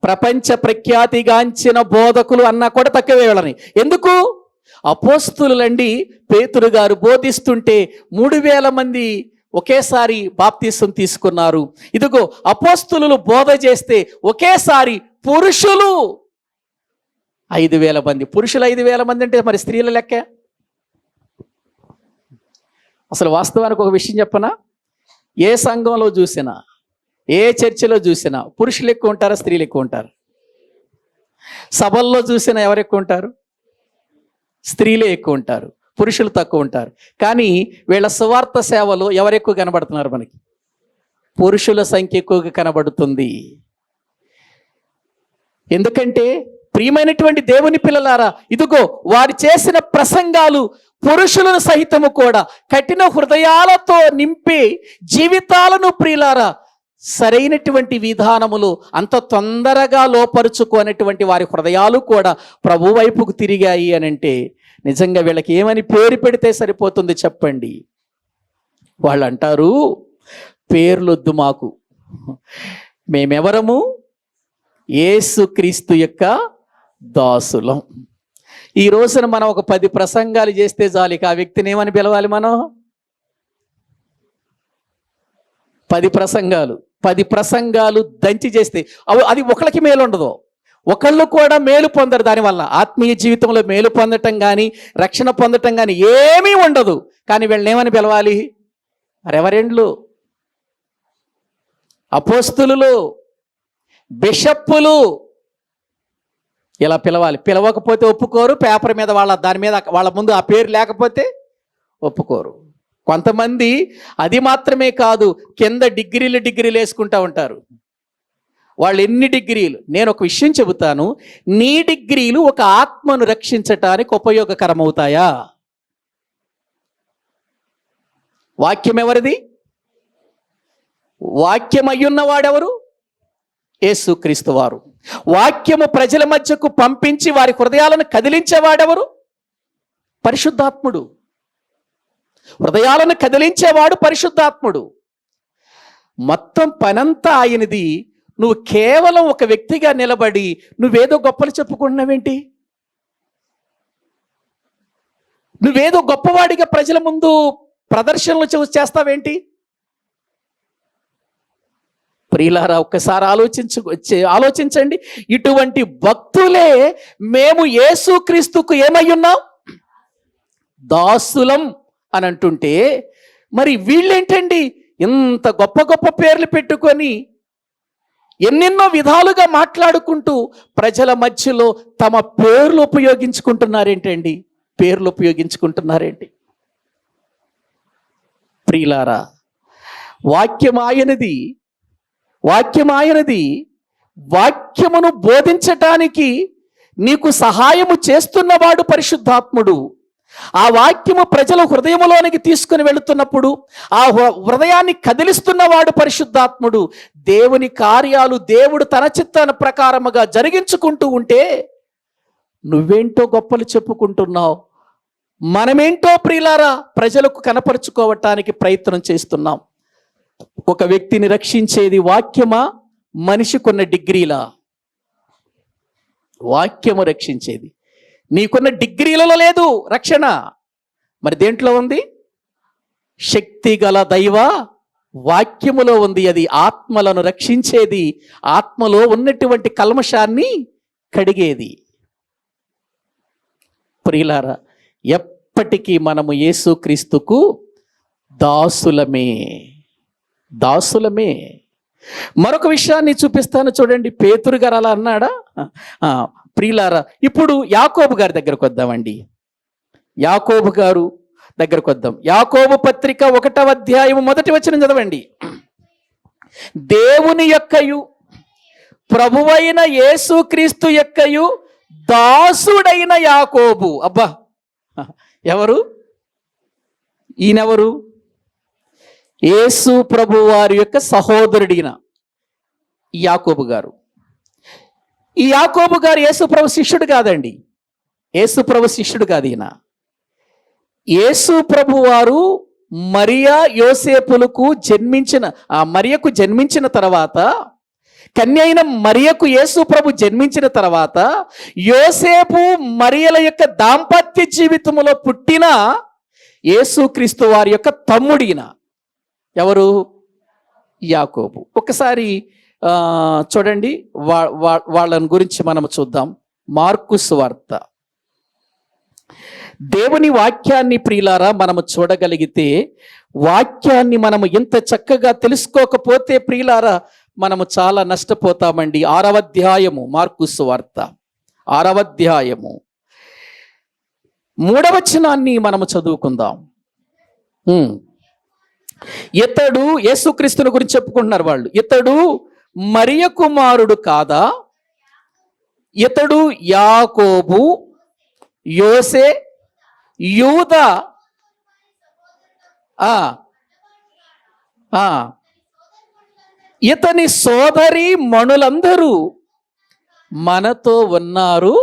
ప్రపంచ ప్రఖ్యాతిగాంచిన బోధకులు అన్నా కూడా తక్కువే వీళ్ళని. ఎందుకు? అపోస్తులండి పేతురు గారు బోధిస్తుంటే 3,000 మంది ఒకేసారి బాప్తిసం తీసుకున్నారు. ఇదిగో అపోస్తులు బోధ చేస్తే ఒకేసారి పురుషులు 5,000 మంది. పురుషులు 5,000 మంది అంటే మరి స్త్రీల లెక్క? అసలు వాస్తవానికి ఒక విషయం చెప్పనా, ఏ సంఘంలో చూసినా ఏ చర్చిలో చూసినా పురుషులు ఎక్కువ ఉంటారా స్త్రీలు ఎక్కువ ఉంటారు? సభల్లో చూసినా ఎవరు ఎక్కువ ఉంటారు? స్త్రీలే ఎక్కువ ఉంటారు, పురుషులు తక్కువ ఉంటారు. కానీ వీళ్ళ సువార్త సేవలో ఎవరు ఎక్కువ కనబడుతున్నారు? మనకి పురుషుల సంఖ్య ఎక్కువగా కనబడుతుంది. ఎందుకంటే ప్రియమైనటువంటి దేవుని పిల్లలారా, ఇదిగో వారు చేసిన ప్రసంగాలు పురుషులను సహితము కూడా కఠిన హృదయాలతో నింపి జీవితాలను ప్రియులారా సరైనటువంటి విధానములు అంత తొందరగా లోపరుచుకునేటువంటి వారి హృదయాలు కూడా ప్రభు వైపుకు తిరిగాయి అని అంటే నిజంగా వీళ్ళకి ఏమని పేరు పెడితే సరిపోతుంది చెప్పండి? వాళ్ళు అంటారు, పేర్లొద్దు మాకు, మేమెవరము? యేసుక్రీస్తు యొక్క దాసులం. ఈ రోజున మనం ఒక 10 ప్రసంగాలు చేస్తే చాలు, ఆ వ్యక్తిని ఏమని పిలవాలి మనం? 10 ప్రసంగాలు దంచి చేస్తే అది ఒకళ్ళకి మేలు ఉండదు, ఒకళ్ళు కూడా మేలు పొందరు. దానివల్ల ఆత్మీయ జీవితంలో మేలు పొందటం కానీ రక్షణ పొందటం కానీ ఏమీ ఉండదు. కానీ వీళ్ళని ఏమని పిలవాలి? రెవరెండ్లు, అపోస్తులు, బిషప్పులు ఇలా పిలవాలి. పిలవకపోతే ఒప్పుకోరు. పేపర్ మీద దాని మీద వాళ్ళ ముందు ఆ పేరు లేకపోతే ఒప్పుకోరు. కొంతమంది అది మాత్రమే కాదు, కింద డిగ్రీలు వేసుకుంటా ఉంటారు. వాళ్ళు ఎన్ని డిగ్రీలు? నేను ఒక విషయం చెబుతాను, నీ డిగ్రీలు ఒక ఆత్మను రక్షించటానికి ఉపయోగకరమవుతాయా? వాక్యం ఎవరిది? వాక్యం అయ్యున్నవాడెవరు? యేసుక్రీస్తు వారు. వాక్యము ప్రజల మధ్యకు పంపించి వారి హృదయాలను కదిలించేవాడెవరు? పరిశుద్ధాత్ముడు. హృదయాలను కదిలించేవాడు పరిశుద్ధాత్ముడు. మొత్తం పనంతా ఆయనది. నువ్వు కేవలం ఒక వ్యక్తిగా నిలబడి నువ్వేదో గొప్పలు చెప్పుకుంటున్నావేంటి? నువ్వేదో గొప్పవాడిగా ప్రజల ముందు ప్రదర్శనలు చేస్తావేంటి? ప్రియులారా, ఒక్కసారి ఆలోచించండి. ఇటువంటి భక్తులే మేము యేసుక్రీస్తుకు ఏమై ఉన్నాం? దాసులం అని అంటుంటే, మరి వీళ్ళేంటండి ఇంత గొప్ప గొప్ప పేర్లు పెట్టుకొని ఎన్నెన్నో విధాలుగా మాట్లాడుకుంటూ ప్రజల మధ్యలో తమ పేర్లు ఉపయోగించుకుంటున్నారేంటండి? పేర్లు ఉపయోగించుకుంటున్నారేంటి? ప్రియులారా, వాక్యం ఆయనది, వాక్యమును బోధించటానికి నీకు సహాయము చేస్తున్నవాడు పరిశుద్ధాత్ముడు. ఆ వాక్యము ప్రజల హృదయములోనికి తీసుకుని వెళుతున్నప్పుడు ఆ హృదయాన్ని కదిలిస్తున్నవాడు పరిశుద్ధాత్ముడు. దేవుని కార్యాలు దేవుడు తన చిత్తాన ప్రకారముగా జరిగించుకుంటూ ఉంటే నువ్వేంటో గొప్పలు చెప్పుకుంటున్నావు, మనమేంటో ప్రియులారా ప్రజలకు కనపరుచుకోవటానికి ప్రయత్నం చేస్తున్నాం. ఒక వ్యక్తిని రక్షించేది వాక్యమా, మనిషికున్న డిగ్రీలా? వాక్యము రక్షించేది. నీకున్న డిగ్రీలలో లేదు రక్షణ, మరి దేంట్లో ఉంది? శక్తి గల దైవ వాక్యములో ఉంది. అది ఆత్మలను రక్షించేది, ఆత్మలో ఉన్నటువంటి కల్మషాన్ని కడిగేది. ప్రియులారా, ఎప్పటికీ మనము యేసుక్రీస్తుకు దాసులమే. మరొక విషయాన్ని చూపిస్తాను చూడండి. పేతురు గారు అలా అన్నాడా? ప్రియులారా, ఇప్పుడు యాకోబు గారి దగ్గరకు వద్దామండి. యాకోబు గారు దగ్గరకు వద్దాం. యాకోబు పత్రిక 1వ అధ్యాయం 1వ వచనం చదవండి. దేవుని యొక్కయు ప్రభువైన యేసుక్రీస్తు యొక్కయు దాసుడైన యాకోబు. అబ్బా, ఎవరు ఈయనెవరు? యేసు ప్రభు వారి యొక్క సహోదరుడిన యాకోబు గారు. ఈ యాకోబు గారు యేసు ప్రభు శిష్యుడు కాదండి. యేసు ప్రభు శిష్యుడు కాదు ఈయన. యేసు ప్రభు వారు మరియా యోసేపులకు మరియకు జన్మించిన తర్వాత, కన్య అయిన మరియకు యేసు ప్రభు జన్మించిన తర్వాత, యోసేపు మరియల యొక్క దాంపత్య జీవితంలో పుట్టిన యేసుక్రీస్తు వారి యొక్క తమ్ముడిన ఎవరు? యాకోబు. ఒకసారి చూడండి, వాళ్ళని గురించి మనం చూద్దాం. మార్కు సువార్త. దేవుని వాక్యాన్ని ప్రియులారా మనము చూడగలిగితే, వాక్యాన్ని మనము ఇంత చక్కగా తెలుసుకోకపోతే ప్రియులారా మనము చాలా నష్టపోతామండి. 6వ అధ్యాయము మార్కు సువార్త 6వ అధ్యాయము 3వ వచనాన్ని మనము చదువుకుందాం. ఇతడు యేసుక్రీస్తుని గురించి చెప్పుకుంటున్నారు వాళ్ళు. ఇతడు మరియ కుమారుడు కాదా? ఇతడు యాకోబు, యోసే, యూదా ఇతని సోదరి మణులందరూ మనతో ఉన్నారు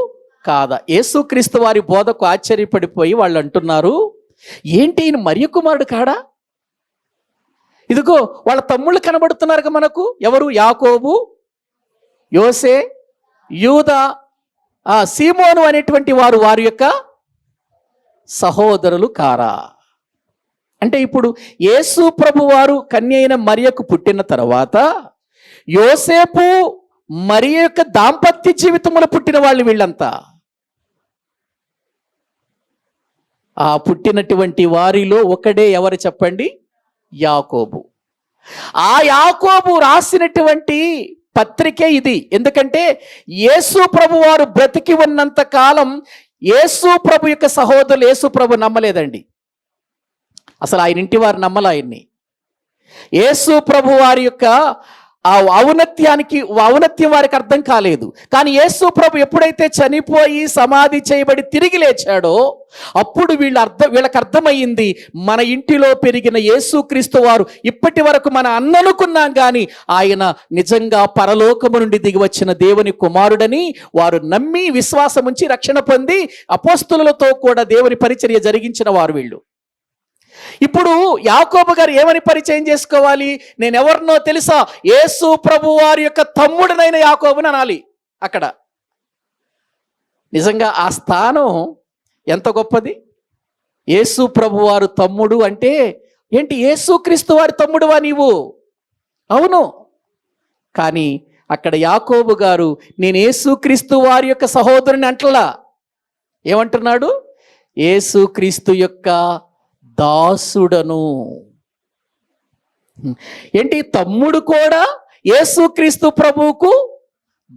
కాదా? యేసుక్రీస్తు వారి బోధకు ఆశ్చర్యపడిపోయి వాళ్ళు అంటున్నారు, ఏంటి ఈయన మరియ కుమారుడు కాడా? ఇదిగో వాళ్ళ తమ్ముళ్ళు కనబడుతున్నారు మనకు. ఎవరు? యాకోబు, యోసే, యూదా, సీమోను అనేటువంటి వారి యొక్క సహోదరులు కారా? అంటే ఇప్పుడు యేసు ప్రభు వారు కన్య అయిన మరియకు పుట్టిన తర్వాత యోసేపు మరియ యొక్క దాంపత్య జీవితంలో పుట్టిన వాళ్ళు వీళ్ళంతా. ఆ పుట్టినటువంటి వారిలో ఒకడే ఎవరు చెప్పండి? యాకోబు. ఆ యాకోబు రాసినటువంటి పత్రికే ఇది. ఎందుకంటే యేసు ప్రభు వారు బ్రతికి ఉన్నంత కాలం యేసు ప్రభు యొక్క సహోదరులు యేసు ప్రభు నమ్మలేదండి. అసలు ఆయన ఇంటి వారు నమ్మలే ఆయన్ని. యేసు ప్రభు వారి యొక్క ఆ ఔన్నత్యం వారికి అర్థం కాలేదు. కానీ యేసు ప్రభు ఎప్పుడైతే చనిపోయి సమాధి చేయబడి తిరిగి లేచాడో అప్పుడు వీళ్ళకి అర్థమయ్యింది, మన ఇంటిలో పెరిగిన యేసుక్రీస్తు వారు ఇప్పటి వరకు మన అన్ననుకున్నాం కానీ ఆయన నిజంగా పరలోకము నుండి దిగి వచ్చిన దేవుని కుమారుడని వారు నమ్మి విశ్వాసం ఉంచి రక్షణ పొంది అపోస్తులతో కూడా దేవుని పరిచర్య జరిగించిన వారు వీళ్ళు. ఇప్పుడు యాకోబు గారు ఏమని పరిచయం చేసుకోవాలి? నేను ఎవరినో తెలుసా? యేసు ప్రభు వారి యొక్క తమ్ముడినైన యాకోబుని అనాలి. అక్కడ నిజంగా ఆ స్థానం ఎంత గొప్పది. యేసు ప్రభు వారు తమ్ముడు అంటే ఏంటి? యేసుక్రీస్తు వారి తమ్ముడువా నీవు? అవును. కానీ అక్కడ యాకోబు గారు నేను యేసుక్రీస్తు వారి యొక్క సహోదరుని అంటలా. ఏమంటున్నాడు? యేసుక్రీస్తు యొక్క దాసుడను. ఏంటి? తమ్ముడు కూడా యేసుక్రీస్తు ప్రభువుకు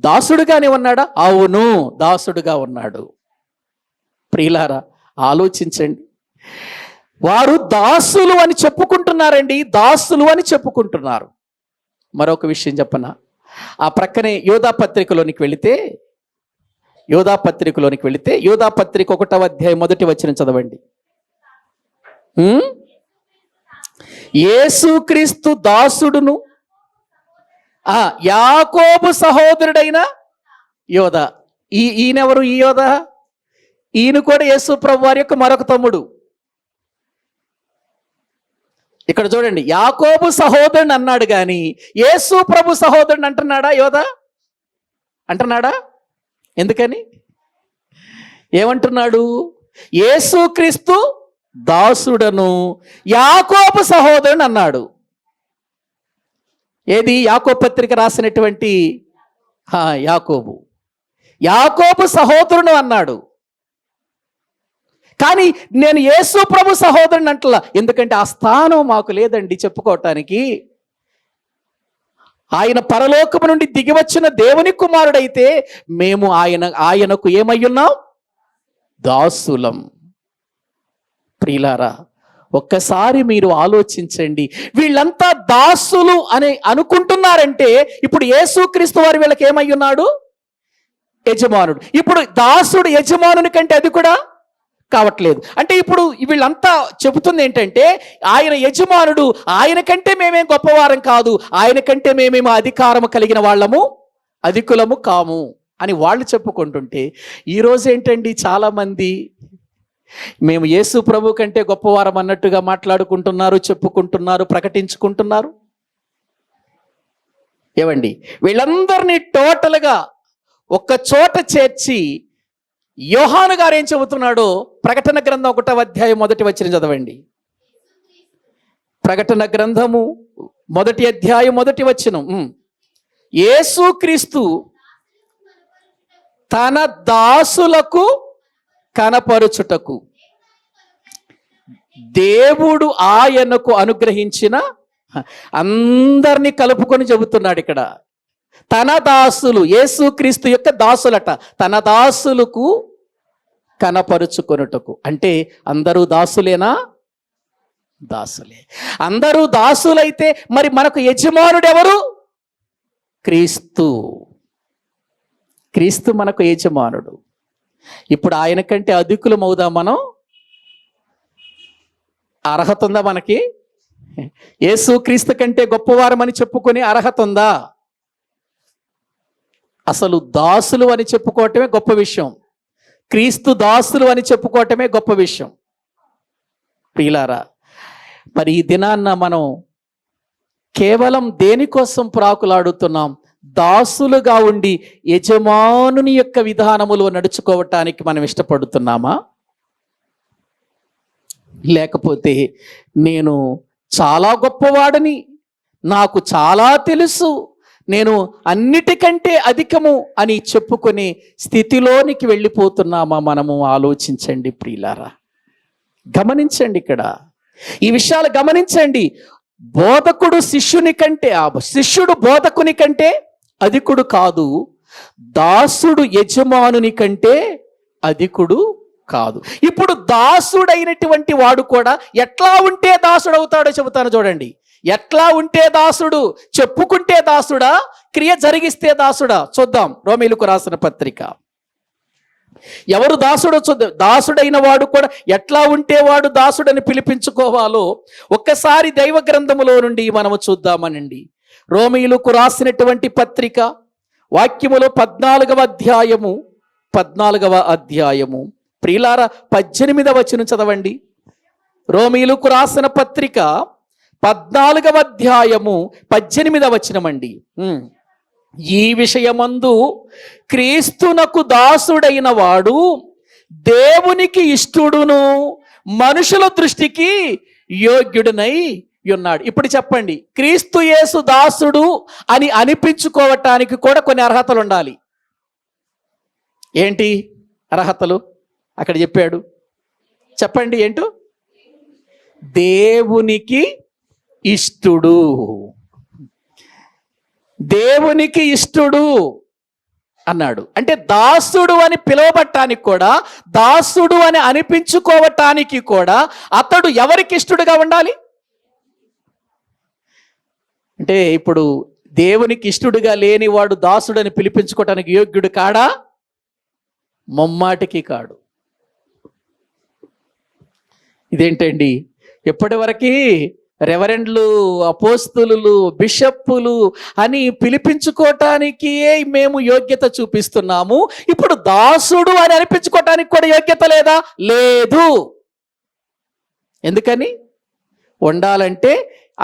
దాసుడుగానే ఉన్నాడా? అవును, దాసుడుగా ఉన్నాడు. ప్రియులారా, ఆలోచించండి. వారు దాసులు అని చెప్పుకుంటున్నారండి, దాసులు అని చెప్పుకుంటున్నారు. మరొక విషయం చెప్పనా? ఆ ప్రక్కనే యోధా పత్రికలోనికి వెళితే యోధా పత్రిక 1వ అధ్యాయం 1వ వచనం చదవండి. యేసుక్రీస్తు దాసుడును యాకోబు సహోదరుడైన యోధా. ఈయనెవరు? ఈ యోధా, ఈయన కూడా యేసు ప్రభు వారి యొక్క మరొక తమ్ముడు. ఇక్కడ చూడండి, యాకోబు సహోదరుని అన్నాడు కానీ యేసు ప్రభు సహోదరుని అంటున్నాడా? యోధా అంటున్నాడా? ఎందుకని? ఏమంటున్నాడు? యేసుక్రీస్తు దాసుడను యాకోబు సహోదరుని అన్నాడు. ఏది? యాకోబు పత్రిక రాసినటువంటి యాకోబు సహోదరుడు అన్నాడు. కానీ నేను యేసు ప్రభు సహోదరుని అంటలా. ఎందుకంటే ఆ స్థానం మాకు లేదండి చెప్పుకోవటానికి. ఆయన పరలోకము నుండి దిగివచ్చిన దేవుని కుమారుడైతే మేము ఆయనకు ఏమయ్యున్నాం? దాసులం. ప్రియులారా, ఒక్కసారి మీరు ఆలోచించండి. వీళ్ళంతా దాసులు అని అనుకుంటున్నారంటే ఇప్పుడు యేసుక్రీస్తు వారి వీళ్ళకి ఏమయ్యున్నాడు? యజమానుడు. ఇప్పుడు దాసుడు యజమానుని కంటే అది కూడా కావట్లేదు. అంటే ఇప్పుడు వీళ్ళంతా చెబుతుంది ఏంటంటే ఆయన యజమానుడు, ఆయన కంటే మేమేం గొప్పవారం కాదు, ఆయన కంటే మేమేమో అధికారము కలిగిన వాళ్ళము, అధికులము కాము అని వాళ్ళు చెప్పుకుంటుంటే, ఈరోజు ఏంటండి చాలామంది మేము యేసు ప్రభు కంటే గొప్పవారం అన్నట్టుగా మాట్లాడుకుంటున్నారు, చెప్పుకుంటున్నారు, ప్రకటించుకుంటున్నారు. ఏమండి, వీళ్ళందరినీ టోటల్గా ఒక్క చోట చేర్చి యోహాను గారు ఏం చెబుతున్నాడో ప్రకటన గ్రంథం 1వ అధ్యాయం 1వ వచనం చదవండి. ప్రకటన గ్రంథము 1వ అధ్యాయం 1వ వచనం. యేసుక్రీస్తు తన దాసులకు కనపరుచుటకు దేవుడు ఆయనకు అనుగ్రహించిన అందరినీ కలుపుకొని చెబుతున్నాడు ఇక్కడ. తన దాసులు, యేసుక్రీస్తు యొక్క దాసులట, తన దాసులకు కనపరుచుకొనుటకు. అంటే అందరూ దాసులేనా? దాసులే. అందరూ దాసులైతే మరి మనకు యజమానుడు ఎవరు? క్రీస్తు. క్రీస్తు మనకు యజమానుడు. ఇప్పుడు ఆయన కంటే అధికులం అవుదాం మనం? అర్హత ఉందా మనకి? యేసుక్రీస్తు కంటే గొప్పవారమని చెప్పుకునే అర్హత ఉందా? అసలు దాసులు అని చెప్పుకోవటమే గొప్ప విషయం. క్రీస్తు దాసులు అని చెప్పుకోవటమే గొప్ప విషయం. ప్రియులారా, మరి ఈ దినాన్న మనం కేవలం దేనికోసం ప్రాకులాడుతున్నాం? దాసులుగా ఉండి యజమానుని యొక్క విధానములో నడుచుకోవటానికి మనం ఇష్టపడుతున్నామా? లేకపోతే నేను చాలా గొప్పవాడని, నాకు చాలా తెలుసు, నేను అన్నిటికంటే అధికము అని చెప్పుకునే స్థితిలోనికి వెళ్ళిపోతున్నామా మనము? ఆలోచించండి ప్రియులారా, గమనించండి. ఇక్కడ ఈ విషయాలు గమనించండి. బోధకుడు శిష్యుని కంటే, శిష్యుడు బోధకుని కంటే అధికుడు కాదు, దాసుడు యజమానుని కంటే అధికుడు కాదు. ఇప్పుడు దాసుడైనటువంటి వాడు కూడా ఎట్లా ఉంటే దాసుడు అవుతాడో చెబుతాను చూడండి. ఎట్లా ఉంటే దాసుడు? చెప్పుకుంటే దాసుడా, క్రియ జరిగిస్తే దాసుడా? చూద్దాం. రోమీయులకు రాసిన పత్రిక. ఎవరు దాసుడో చూద్దాం. దాసుడైన వాడు కూడా ఎట్లా ఉంటే వాడు దాసుడని పిలిపించుకోవాలో ఒక్కసారి దైవ గ్రంథములో నుండి మనము చూద్దామనండి. రోమీయులకు రాసినటువంటి పత్రిక వాక్యములో 14వ అధ్యాయము ప్రియులారా 18వ వచనం చదవండి. రోమీయులకు రాసిన పత్రిక 14వ అధ్యాయము 18వ వచనం అండి. ఈ విషయమందు క్రీస్తునకు దాసుడైన వాడు దేవునికి ఇష్టుడును మనుషుల దృష్టికి యోగ్యుడునై ఉన్నాడు. ఇప్పుడు చెప్పండి, క్రీస్తు యేసు దాసుడు అని అనిపించుకోవటానికి కూడా కొన్ని అర్హతలు ఉండాలి. ఏంటి అర్హతలు? అక్కడ చెప్పాడు, చెప్పండి ఏంటో. దేవునికి ఇష్టుడు. దేవునికి ఇష్టుడు అన్నాడు. అంటే దాసుడు అని పిలువబట్టానికి కూడా, దాసుడు అని అనిపించుకోవటానికి కూడా అతడు ఎవరికి ఇష్టుడుగా ఉండాలి? అంటే ఇప్పుడు దేవునికి ఇష్టుడుగా లేనివాడు దాసుడని పిలిపించుకోవటానికి యోగ్యుడు కాడా? ముమ్మాటికి కాడు. ఇదేంటండి, ఎప్పటివరకు రెవరెండ్లు, అపోస్తులు, బిషప్పులు అని పిలిపించుకోవటానికి మేము యోగ్యత చూపిస్తున్నాము, ఇప్పుడు దాసుడు అని అనిపించుకోవటానికి కూడా యోగ్యత లేదా? లేదు. ఎందుకని? ఉండాలంటే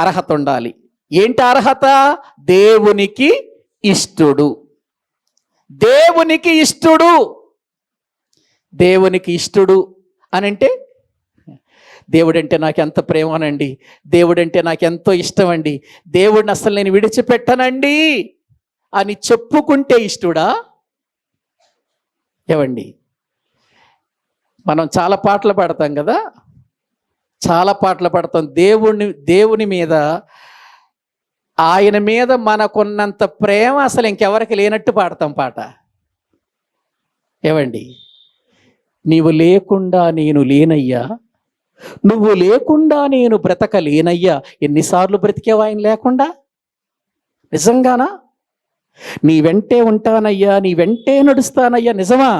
అర్హత ఉండాలి. ఏంటి అర్హత? దేవునికి ఇష్టుడు. దేవునికి ఇష్టుడు. దేవునికి ఇష్టుడు అని అంటే, దేవుడంటే నాకు ఎంత ప్రేమనండి, దేవుడంటే నాకు ఎంతో ఇష్టం అండి, దేవుడిని అసలు నేను విడిచిపెట్టనండి అని చెప్పుకుంటే ఇష్టుడా? ఏవండి, మనం చాలా పాటలు పాడతాం కదా, చాలా పాటలు పాడతాం దేవుని మీద, ఆయన మీద మనకున్నంత ప్రేమ అసలు ఇంకెవరికి లేనట్టు పాడతాం పాట. ఏవండి, నీవు లేకుండా నేను లేనయ్యా, నువ్వు లేకుండా నేను బ్రతకలేనయ్యా. ఎన్నిసార్లు బ్రతికేవా ఆయన లేకుండా? నిజంగానా? నీ వెంటే ఉంటానయ్యా, నీ వెంటే నడుస్తానయ్యా. నిజమా?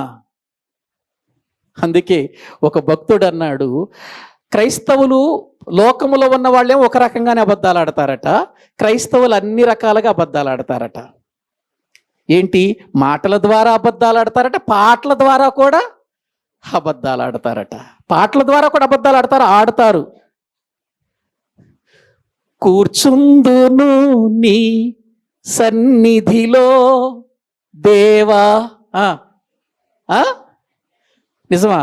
అందుకే ఒక భక్తుడు అన్నాడు, క్రైస్తవులు లోకములో ఉన్న వాళ్ళేమో ఒక రకంగానే అబద్ధాలు ఆడతారట, క్రైస్తవులు అన్ని రకాలుగా అబద్ధాలు ఆడతారట. ఏంటి? మాటల ద్వారా అబద్ధాలు ఆడతారట, పాటల ద్వారా కూడా అబద్ధాలు ఆడతారట. పాటల ద్వారా కూడా అబద్ధాలు ఆడతారు. కూర్చుందును నీ సన్నిధిలో దేవా. నిజమా?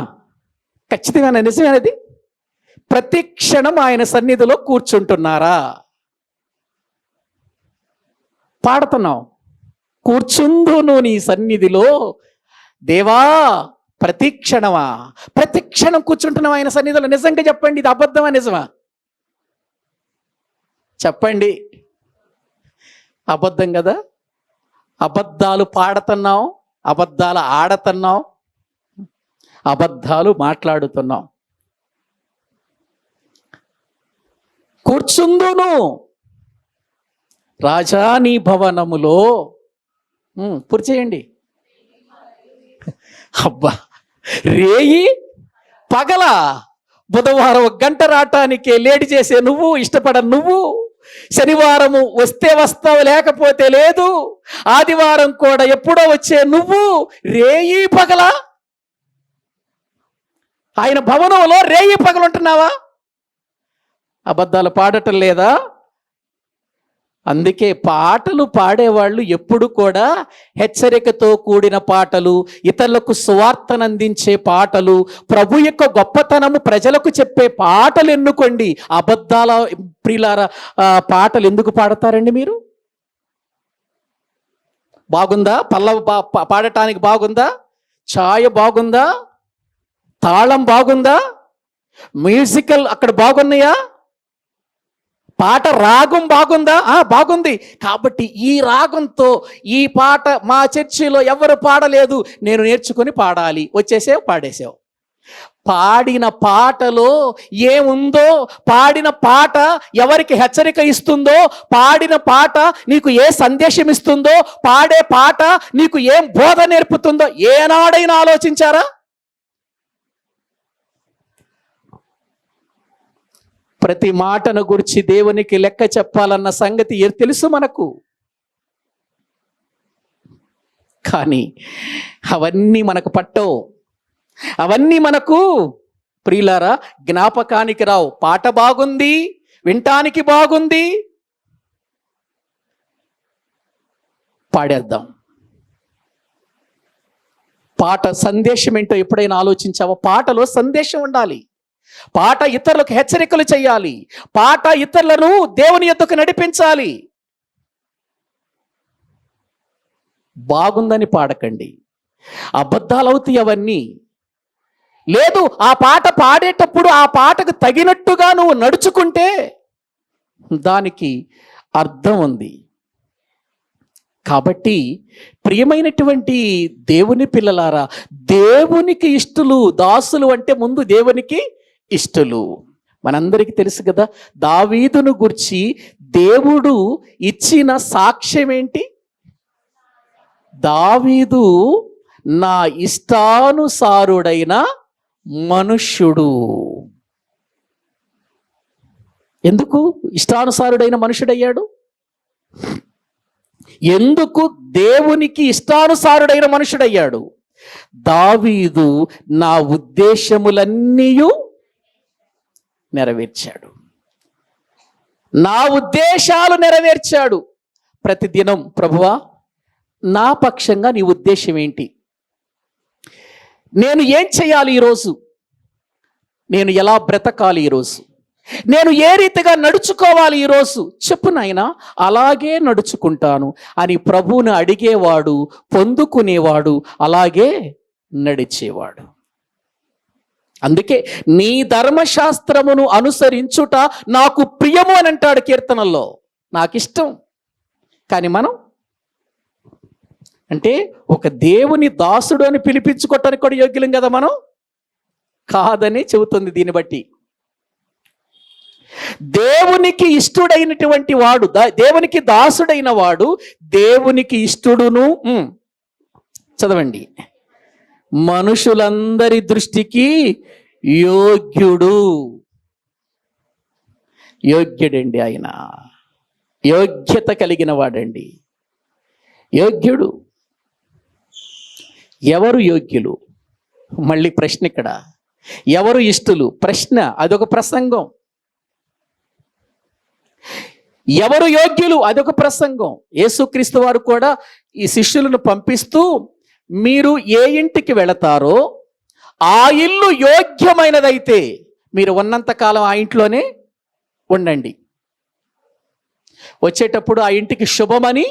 ఖచ్చితంగా నిజమేనది. ప్రతి క్షణం ఆయన సన్నిధిలో కూర్చుంటున్నారా? పాడుతున్నాం, కూర్చుందును నీ సన్నిధిలో దేవా. ప్రతి క్షణమా? ప్రతి క్షణం కూర్చుంటున్నాం ఆయన సన్నిధిలో. నిజంగా చెప్పండి, ఇది అబద్ధమా నిజమా? చెప్పండి. అబద్ధం కదా. అబద్ధాలు పాడుతున్నాం, అబద్ధాలు ఆడుతున్నాం, అబద్ధాలు మాట్లాడుతున్నాం. కూర్చుందును రాజా నీ భవనములో. పూర్తి చేయండి. అబ్బా, రేయి పగల, బుధవారం 1 గంట రావటానికే లేట్ చేసే నువ్వు, ఇష్టపడ నువ్వు, శనివారము వస్తే వస్తావు లేకపోతే లేదు, ఆదివారం కూడా ఎప్పుడో వచ్చే నువ్వు రేయి పగల ఆయన భవనంలో రేయి పగలుంటున్నావా? అబద్ధాలు పాడటం లేదా? అందుకే పాటలు పాడేవాళ్ళు ఎప్పుడు కూడా హెచ్చరికతో కూడిన పాటలు, ఇతరులకు సువార్తను అందించే పాటలు, ప్రభు యొక్క గొప్పతనము ప్రజలకు చెప్పే పాటలు ఎన్నుకోండి. అబద్ధాల ప్రియులార పాటలు ఎందుకు పాడతారండి మీరు? బాగుందా? పల్లవ పాడటానికి బాగుందా? ఛాయ బాగుందా? తాళం బాగుందా? మ్యూజికల్ అక్కడ బాగున్నాయా? పాట రాగం బాగుందా? బాగుంది. కాబట్టి ఈ రాగంతో ఈ పాట మా చర్చిలో ఎవరు పాడలేదు, నేను నేర్చుకుని పాడాలి. వచ్చేసావు, పాడేసావు. పాడిన పాటలో ఏముందో, పాడిన పాట ఎవరికి హెచ్చరిక ఇస్తుందో, పాడిన పాట నీకు ఏ సందేశం ఇస్తుందో, పాడే పాట నీకు ఏం బోధ నేర్పుతుందో ఏనాడైనా ఆలోచించారా? ప్రతి మాటను గురించి దేవునికి లెక్క చెప్పాలన్న సంగతి తెలుసు మనకు. కానీ అవన్నీ మనకు పట్టవు, అవన్నీ మనకు ప్రియులారా జ్ఞాపకానికి రావు. పాట బాగుంది, వినటానికి బాగుంది, పాడేద్దాం. పాట సందేశం ఏంటో ఎప్పుడైనా ఆలోచించావా? పాటలో సందేశం ఉండాలి. పాట ఇతరులకు హెచ్చరికలు చేయాలి. పాట ఇతరులను దేవుని యొద్దకు నడిపించాలి. బాగుందని పాడకండి, అబద్ధాలు అవుతాయి అవన్నీ. లేదు, ఆ పాట పాడేటప్పుడు ఆ పాటకు తగినట్టుగా నువ్వు నడుచుకుంటే దానికి అర్థం ఉంది. కాబట్టి ప్రియమైనటువంటి దేవుని పిల్లలారా, దేవునికి ఇష్టలు దాసులు అంటే ముందు దేవునికి ఇష్టలు. మనందరికీ తెలుసు కదా, దావీదును గురించి దేవుడు ఇచ్చిన సాక్ష్యం ఏంటి? దావీదు నా ఇష్టానుసారుడైన మనుష్యుడు. ఎందుకు ఇష్టానుసారుడైన మనుషుడయ్యాడు? ఎందుకు దేవునికి ఇష్టానుసారుడైన మనుషుడయ్యాడు? దావీదు నా ఉద్దేశములన్నీ నెరవేర్చాడు, నా ఉద్దేశాలు నెరవేర్చాడు. ప్రతిదినం ప్రభువా, నా పక్షంగా నీ ఉద్దేశం ఏంటి? నేను ఏం చేయాలి ఈరోజు? నేను ఎలా బ్రతకాలి ఈరోజు? నేను ఏ రీతిగా నడుచుకోవాలి ఈరోజు? చెప్పు నాయనా, అలాగే నడుచుకుంటాను అని ప్రభువుని అడిగేవాడు, పొందుకునేవాడు, అలాగే నడిచేవాడు. అందుకే నీ ధర్మశాస్త్రమును అనుసరించుట నాకు ప్రియము అని అంటాడు కీర్తనల్లో. నాకు ఇష్టం. కానీ మనం అంటే ఒక దేవుని దాసుడు అని పిలిపించుకోవటానికి కూడా యోగ్యులం కదా మనం? కాదని చెబుతుంది. దీన్ని బట్టి దేవునికి ఇష్టుడైనటువంటి వాడు, దేవునికి దాసుడైన వాడు దేవునికి ఇష్టుడును, చదవండి, మనుషులందరి దృష్టికి యోగ్యుడు. యోగ్యుడండి ఆయన, యోగ్యత కలిగిన వాడండి, యోగ్యుడు. ఎవరు యోగ్యులు? మళ్ళీ ప్రశ్న ఇక్కడ. ఎవరు ఇష్టులు? ప్రశ్న, అదొక ప్రసంగం. ఎవరు యోగ్యులు? అదొక ప్రసంగం. యేసుక్రీస్తు వారు కూడా ఈ శిష్యులను పంపిస్తూ, మీరు ఏ ఇంటికి వెళతారో ఆ ఇల్లు యోగ్యమైనదైతే మీరు ఉన్నంతకాలం ఆ ఇంట్లోనే ఉండండి, వచ్చేటప్పుడు ఆ ఇంటికి శుభమని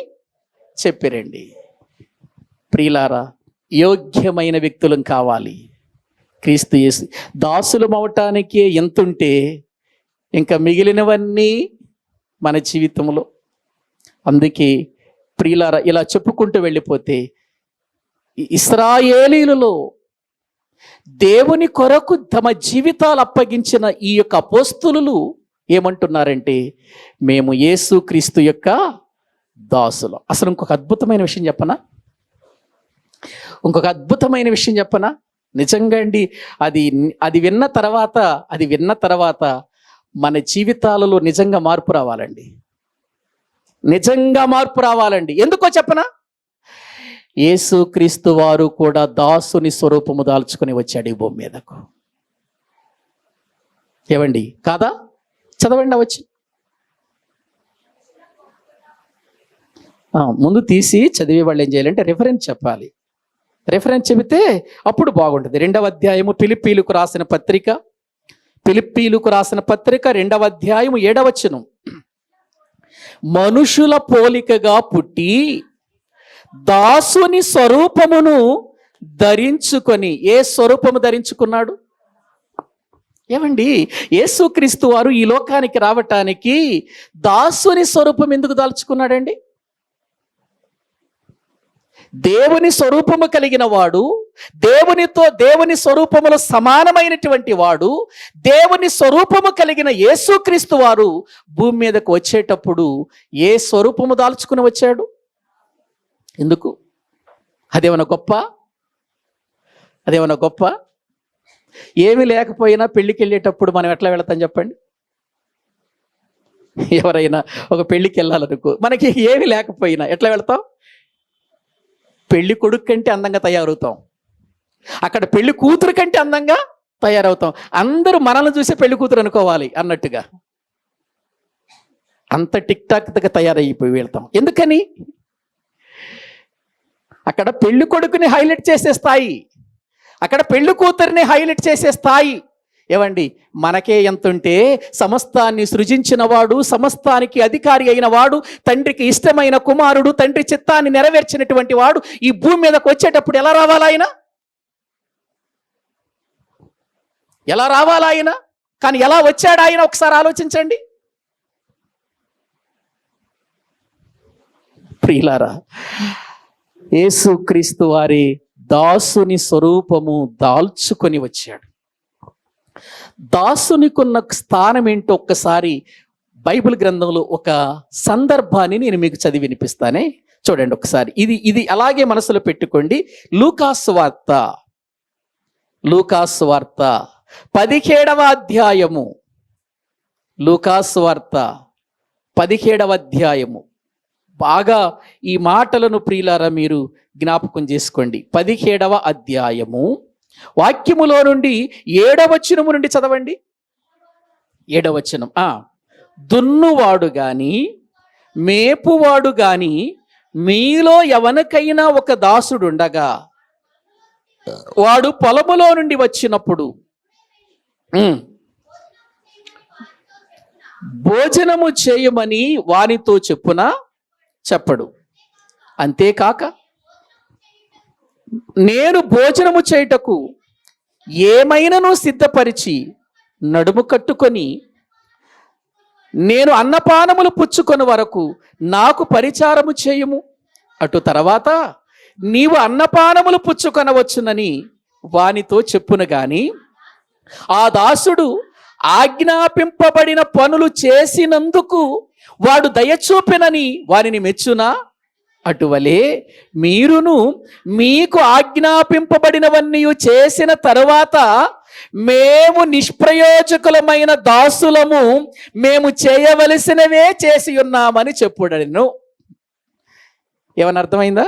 చెప్పిరండి. ప్రియులారా, యోగ్యమైన వ్యక్తులం కావాలి. క్రీస్తు యేసు దాసులం అవటానికే ఎంతుంటే ఇంకా మిగిలినవన్నీ మన జీవితంలో. అందుకే ప్రియులారా, ఇలా చెప్పుకుంటూ వెళ్ళిపోతే ఇశ్రాయేలీయులలో దేవుని కొరకు తమ జీవితాలు అప్పగించిన ఈ యొక్క అపోస్తలులు ఏమంటున్నారంటే, మేము యేసుక్రీస్తు యొక్క దాసులు. అసలు ఇంకొక అద్భుతమైన విషయం చెప్పనా? నిజంగా అండి, అది విన్న తర్వాత మన జీవితాలలో నిజంగా మార్పు రావాలండి. ఎందుకో చెప్పనా? యేసుక్రీస్తు వారు కూడా దాసుని స్వరూపము దాల్చుకుని వచ్చాడు ఈ భూమి మీదకు. ఏవండి, కాదా? చదవండి వచ్చి. ముందు తీసి చదివే వాళ్ళు ఏం చేయాలంటే రిఫరెన్స్ చెప్పాలి. రిఫరెన్స్ చెబితే అప్పుడు బాగుంటుంది. 2వ అధ్యాయము ఫిలిప్పీలకు రాసిన పత్రిక 2వ అధ్యాయము 7వ వచనం. మనుషుల పోలికగా పుట్టి దాసుని స్వరూపమును ధరించుకొని. ఏ స్వరూపము ధరించుకున్నాడు? ఏమండి, యేసుక్రీస్తు వారు ఈ లోకానికి రావటానికి దాసుని స్వరూపం ఎందుకు దాల్చుకున్నాడండి? దేవుని స్వరూపము కలిగిన వాడు, దేవుని స్వరూపములో సమానమైనటువంటి వాడు, దేవుని స్వరూపము కలిగిన యేసుక్రీస్తు వారు భూమి మీదకు వచ్చేటప్పుడు ఏ స్వరూపము దాల్చుకుని వచ్చాడు? ఎందుకు? అదేమన్నా గొప్ప? ఏమీ లేకపోయినా పెళ్ళికి వెళ్ళేటప్పుడు మనం ఎట్లా వెళతాం చెప్పండి? ఎవరైనా ఒక పెళ్ళికి వెళ్ళాలనుకో, మనకి ఏమీ లేకపోయినా ఎట్లా వెళతాం? పెళ్లి కొడుకు కంటే అందంగా తయారవుతాం, అక్కడ పెళ్లి కూతురు కంటే అందంగా తయారవుతాం. అందరూ మనల్ని చూసే పెళ్లి కూతురు అనుకోవాలి అన్నట్టుగా అంత టిక్ టాక్గా తయారైపోయి వెళ్తాం. ఎందుకని? అక్కడ పెళ్లి కొడుకుని హైలైట్ చేసే స్థాయి, అక్కడ పెళ్లి కూతురిని హైలైట్ చేసే స్థాయి. ఏవండి, మనకే ఎంతుంటే సమస్తాన్ని సృజించిన వాడు, సమస్తానికి అధికారి అయిన వాడు, తండ్రికి ఇష్టమైన కుమారుడు, తండ్రి చిత్తాన్ని నెరవేర్చినటువంటి వాడు ఈ భూమి మీదకి వచ్చేటప్పుడు ఎలా రావాలా ఆయన? కానీ ఎలా వచ్చాడు ఆయన? ఒకసారి ఆలోచించండి. ప్రియులారా, యేసుక్రీస్తు వారి దాసుని స్వరూపము దాల్చుకొని వచ్చాడు. దాసునికున్న స్థానం ఏంటో ఒక్కసారి బైబిల్ గ్రంథంలో ఒక సందర్భాన్ని నేను మీకు చదివి వినిపిస్తానే. చూడండి ఒకసారి. ఇది అలాగే మనసులో పెట్టుకోండి. లూకాసు వార్త 17వ అధ్యాయము. లూకాసు వార్త 17వ అధ్యాయము. బాగా ఈ మాటలను ప్రియులారా మీరు జ్ఞాపకం చేసుకోండి. 17వ అధ్యాయము వాక్యములో నుండి 7వ వచనము నుండి చదవండి. 7వ వచనం. దున్నువాడు గాని మేపువాడు గాని మీలో ఎవరికైనా ఒక దాసుడుండగా వాడు పొలములో నుండి వచ్చినప్పుడు భోజనము చేయమని వానితో చెప్పడు. అంతేకాక నేను భోజనము చేయుటకు ఏమైనాను సిద్ధపరిచి నడుము కట్టుకొని నేను అన్నపానములు పుచ్చుకొని వరకు నాకు పరిచారము చేయుము. అటు తర్వాత నీవు అన్నపానములు పుచ్చుకొనవచ్చునని వానితో చెప్పును గాని ఆ దాసుడు ఆజ్ఞాపింపబడిన పనులు చేసినందుకు వాడు దయచూపెనని వారిని మెచ్చునా? అటువలే మీరును మీకు ఆజ్ఞాపింపబడినవన్నీ చేసిన తరువాత మేము నిష్ప్రయోజకులమైన దాసులము, మేము చేయవలసినవే చేసి ఉన్నామని చెప్పుడను. ఏమన్నా అర్థమైందా?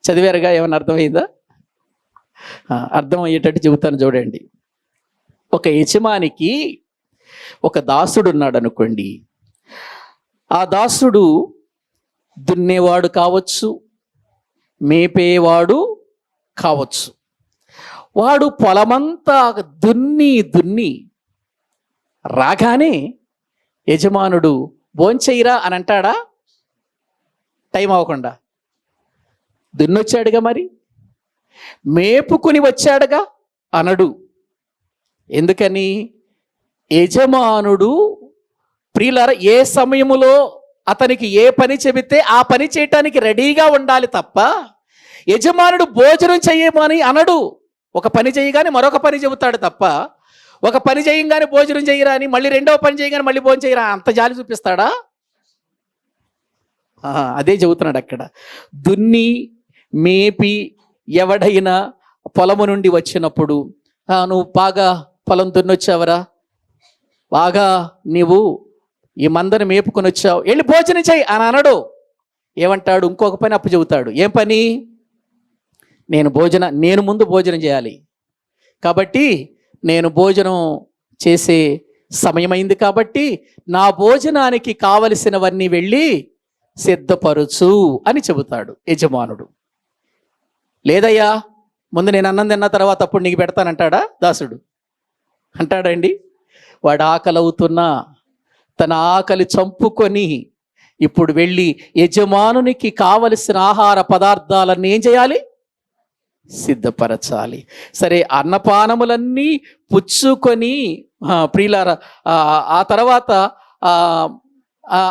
చదివారుగా, ఏమన్నా అర్థమైందా? అర్థమయ్యేటట్టు చెబుతాను చూడండి. ఒక యజమానికి ఒక దాసుడు ఉన్నాడు అనుకోండి. ఆ దాసుడు దున్నేవాడు కావచ్చు, మేపేవాడు కావచ్చు. వాడు పొలమంతా దున్ని రాగానే యజమానుడు భోంచెయ్యరా అని అంటాడా? టైం అవ్వకుండా దున్నొచ్చాడుగా, మరి మేపుకుని వచ్చాడుగా అనడు. ఎందుకని? యజమానుడు ప్రియులారా ఏ సమయములో అతనికి ఏ పని చెబితే ఆ పని చేయటానికి రెడీగా ఉండాలి తప్ప యజమానుడు భోజనం చేయమని అనడు. ఒక పని చేయగానే మరొక పని చెబుతాడు తప్ప ఒక పని చేయగానే భోజనం చేయరా అని మళ్ళీ రెండవ పని చేయగానే మళ్ళీ భోజనం చేయరా అంత జాలి చూపిస్తాడా? అదే చెబుతున్నాడు అక్కడ. దున్ని మేపి ఎవడైనా పొలము నుండి వచ్చినప్పుడు నువ్వు బాగా పొలం దున్నొచ్చావరా, బాగా నీవు ఈ మందను మేపుకొని వచ్చావు, వెళ్ళి భోజనం చేయి అని అనడు. ఏమంటాడు? ఇంకొక పని అప్పు చెబుతాడు. ఏం పని? నేను ముందు భోజనం చేయాలి కాబట్టి నేను భోజనం చేసే సమయమైంది కాబట్టి నా భోజనానికి కావలసినవన్నీ వెళ్ళి సిద్ధపరచు అని చెబుతాడు యజమానుడు. లేదయ్యా, ముందు నేను అన్నం తిన్న తర్వాత అప్పుడు నీకు పెడతానంటాడా దాసుడు? అంటాడండి? వాడు ఆకలి అవుతున్నా తన ఆకలి చంపుకొని ఇప్పుడు వెళ్ళి యజమానునికి కావలసిన ఆహార పదార్థాలన్నీ ఏం చేయాలి? సిద్ధపరచాలి. సరే, అన్నపానములన్నీ పుచ్చుకొని ప్రియులారా ఆ తర్వాత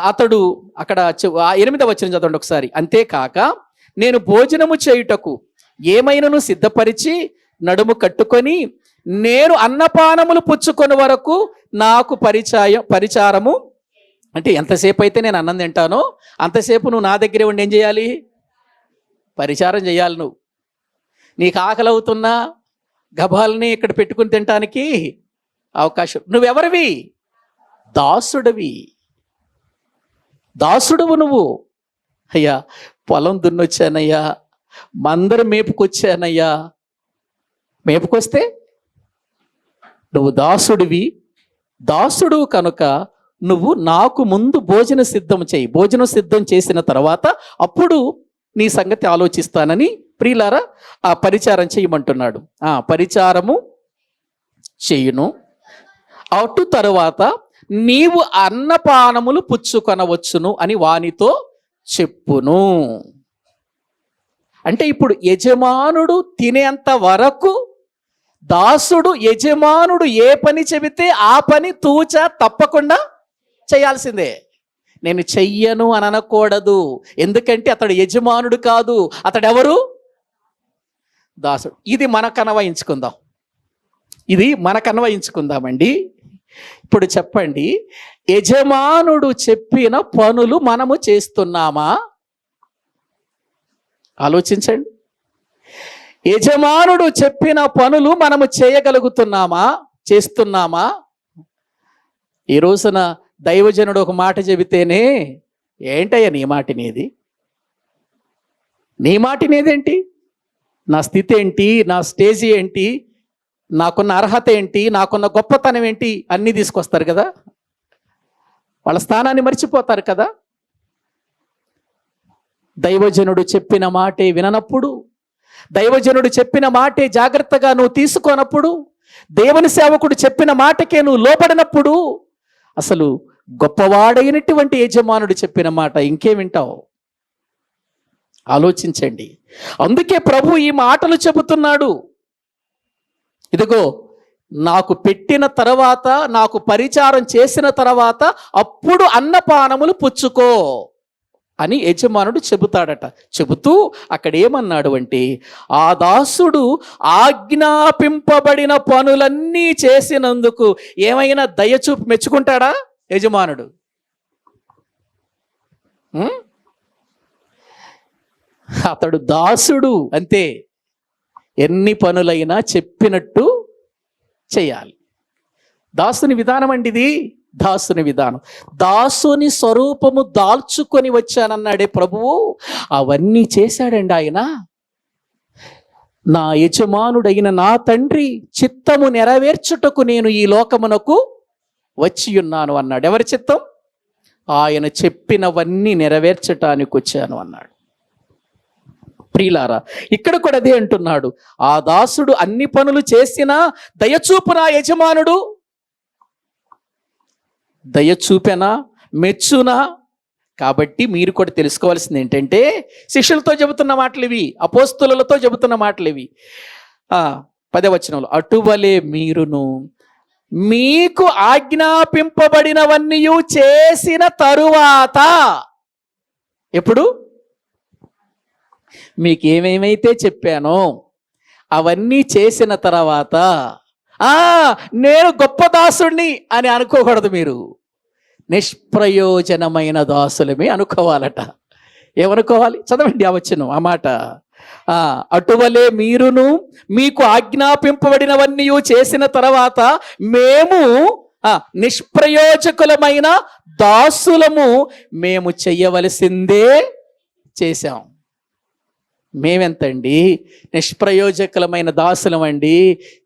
అతడు అక్కడ 8వ వచనం చదవండి ఒకసారి. అంతేకాక నేను భోజనము చేయుటకు ఏమైనాను సిద్ధపరిచి నడుము కట్టుకొని నేను అన్నపానములు పుచ్చుకొని వరకు నాకు పరిచారము. అంటే ఎంతసేపు అయితే నేను అన్నం తింటానో అంతసేపు నువ్వు నా దగ్గరే ఉండి ఏం చేయాలి? పరిచారం చేయాలి. నువ్వు నీకు ఆకలి అవుతున్నా గబాల్ని ఇక్కడ పెట్టుకుని తినటానికి అవకాశం. నువ్వెవరివి? దాసుడువు నువ్వు. అయ్యా, పొలం దున్నొచ్చానయ్యా, మందరు మేపుకొచ్చానయ్యా. మేపుకొస్తే నువ్వు దాసుడు కనుక నువ్వు నాకు ముందు భోజనం సిద్ధం చేయి. భోజనం సిద్ధం చేసిన తర్వాత అప్పుడు నీ సంగతి ఆలోచిస్తానని ప్రియులారా ఆ పరిచారం చేయమంటున్నాడు. పరిచారము చేయును. అటు తరువాత నీవు అన్నపానములు పుచ్చుకొనవచ్చును అని వానితో చెప్పును. అంటే ఇప్పుడు యజమానుడు తినేంత వరకు దాసుడు యజమానుడు ఏ పని చెబితే ఆ పని తూచా తప్పకుండా చేయాల్సిందే. నేను చెయ్యను అని అనకూడదు. ఎందుకంటే అతడు యజమానుడు కాదు, అతడెవరు? దాసుడు. ఇది మనకు అన్వయించుకుందామండి. ఇప్పుడు చెప్పండి, యజమానుడు చెప్పిన పనులు మనము చేస్తున్నామా? ఆలోచించండి. యజమానుడు చెప్పిన పనులు మనము చేయగలుగుతున్నామా, చేస్తున్నామా? ఈ రోజున దైవజనుడు ఒక మాట చెబితేనే, ఏంటయ్యా నీ మాటినేది, నీ మాటినేదేంటి, నా స్థితి ఏంటి, నా స్టేజ్ ఏంటి, నాకున్న అర్హత ఏంటి, నాకున్న గొప్పతనం ఏంటి, అన్నీ తీసుకొస్తారు కదా. వాళ్ళ స్థానాన్ని మర్చిపోతారు కదా. దైవజనుడు చెప్పిన మాటే విననప్పుడు, దైవజనుడు చెప్పిన మాటే జాగ్రత్తగా నువ్వు తీసుకోనప్పుడు, దేవుని సేవకుడు చెప్పిన మాటకే నువ్వు లోబడినప్పుడు, అసలు గొప్పవాడైనటువంటి యజమానుడు చెప్పిన మాట ఇంకేం వింటావు? ఆలోచించండి. అందుకే ప్రభు ఈ మాటలు చెబుతున్నాడు. ఇదిగో, నాకు పెట్టిన తర్వాత, నాకు పరిచారం చేసిన తర్వాత అప్పుడు అన్నపానములు పుచ్చుకో అని యజమానుడు చెబుతాడట. చెబుతూ అక్కడ ఏమన్నాడు అంటే, ఆ దాసుడు ఆజ్ఞాపింపబడిన పనులన్నీ చేసినందుకు ఏమైనా దయచూపి మెచ్చుకుంటాడా యజమానుడు? అతడు దాసుడు అంతే. ఎన్ని పనులైనా చెప్పినట్టు చేయాలి. దాసుని విధానం అండి ఇది. దాసుని విధానం. దాసుని స్వరూపము దాల్చుకొని వచ్చానన్నాడే ప్రభువు, అవన్నీ చేశాడండి ఆయన. నా యజమానుడైన నా తండ్రి చిత్తము నెరవేర్చుటకు నేను ఈ లోకమునకు వచ్చి ఉన్నాను అన్నాడు. ఎవరి చిత్తం? ఆయన చెప్పినవన్నీ నెరవేర్చటానికి వచ్చాను అన్నాడు. ప్రియులారా, ఇక్కడ కూడా అదే అంటున్నాడు. ఆ దాసుడు అన్ని పనులు చేసినా దయచూపునా యజమానుడు? దయచూపెనా, మెచ్చునా? కాబట్టి మీరు కూడా తెలుసుకోవాల్సింది ఏంటంటే, శిష్యులతో చెబుతున్న మాటలు ఇవి, అపోస్తులతో చెబుతున్న మాటలు ఇవి. 10వ వచనంలో, అటువలే మీరును మీకు ఆజ్ఞాపింపబడినవన్నీ చేసిన తరువాత, ఎప్పుడు? మీకు ఏమేమైతే చెప్పానో అవన్నీ చేసిన తర్వాత, నేను గొప్ప దాసుడిని అని అనుకోకూడదు. మీరు నిష్ప్రయోజనమైన దాసులమే అనుకోవాలట. ఏమనుకోవాలి? చదవండి ఆ వచనం, ఆ మాట. అటువలే మీరును మీకు ఆజ్ఞాపింపబడినవన్నీ చేసిన తర్వాత మేము నిష్ప్రయోజకులమైన దాసులము, మేము చెయ్యవలసిందే చేశాం. మేమెంతండి? నిష్ప్రయోజకులమైన దాసులం అండి.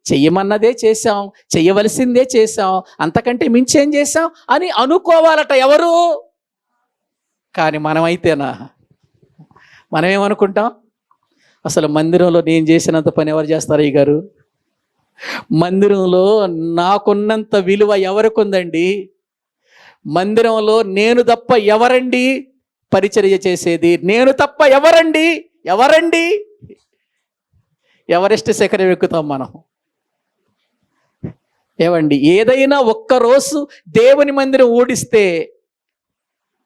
చెయ్యమన్నదే చేశాం, చెయ్యవలసిందే చేశాం, అంతకంటే మించేం చేశాం అని అనుకోవాలట ఎవరు? కానీ మనమైతేనా? మనమేమనుకుంటాం? అసలు మందిరంలో నేను చేసినంత పని ఎవరు చేస్తారు ఈ గారు? మందిరంలో నాకున్నంత విలువ ఎవరికి ఉందండి? మందిరంలో నేను తప్ప ఎవరండి పరిచర్య చేసేది? నేను తప్ప ఎవరండి? ఎవరెస్ట్ శిఖరం ఎక్కుతాం మనం. ఏవండి, ఏదైనా ఒక్కరోజు దేవుని మందిరం ఊడిస్తే,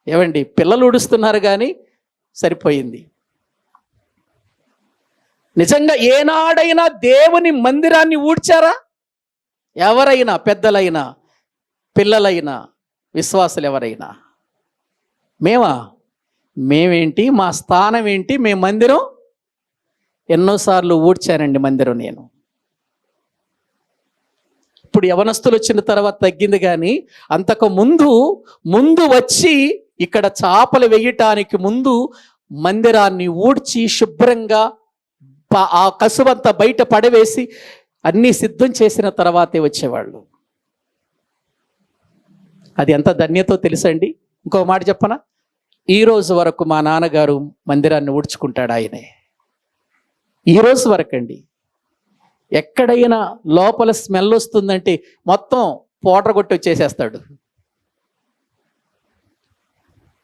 ఏవండి, పిల్లలు ఊడుస్తున్నారు కానీ సరిపోయింది. నిజంగా ఏనాడైనా దేవుని మందిరాన్ని ఊడ్చారా? ఎవరైనా, పెద్దలైనా, పిల్లలైనా, విశ్వాసులు ఎవరైనా? మేమేంటి, మా స్థానం ఏంటి? మేము మందిరం ఎన్నోసార్లు ఊడ్చానండి మందిరం నేను. ఇప్పుడు యవనస్తులు వచ్చిన తర్వాత తగ్గింది, కానీ అంతకు ముందు వచ్చి ఇక్కడ చాపలు వేయటానికి ముందు మందిరాన్ని ఊడ్చి శుభ్రంగా ఆ కసువంతా బయట పడవేసి అన్నీ సిద్ధం చేసిన తర్వాతే వచ్చేవాళ్ళు. అది ఎంత ధన్యతో తెలుసండి. ఇంకో మాట చెప్పనా? ఈ రోజు వరకు మా నాన్నగారు మందిరాన్ని ఊడ్చుకుంటాడు ఆయనే. ఈ రోజు వరకు అండి. ఎక్కడైనా లోపల స్మెల్ వస్తుందంటే మొత్తం పౌడర్ కొట్టి వచ్చేసేస్తాడు.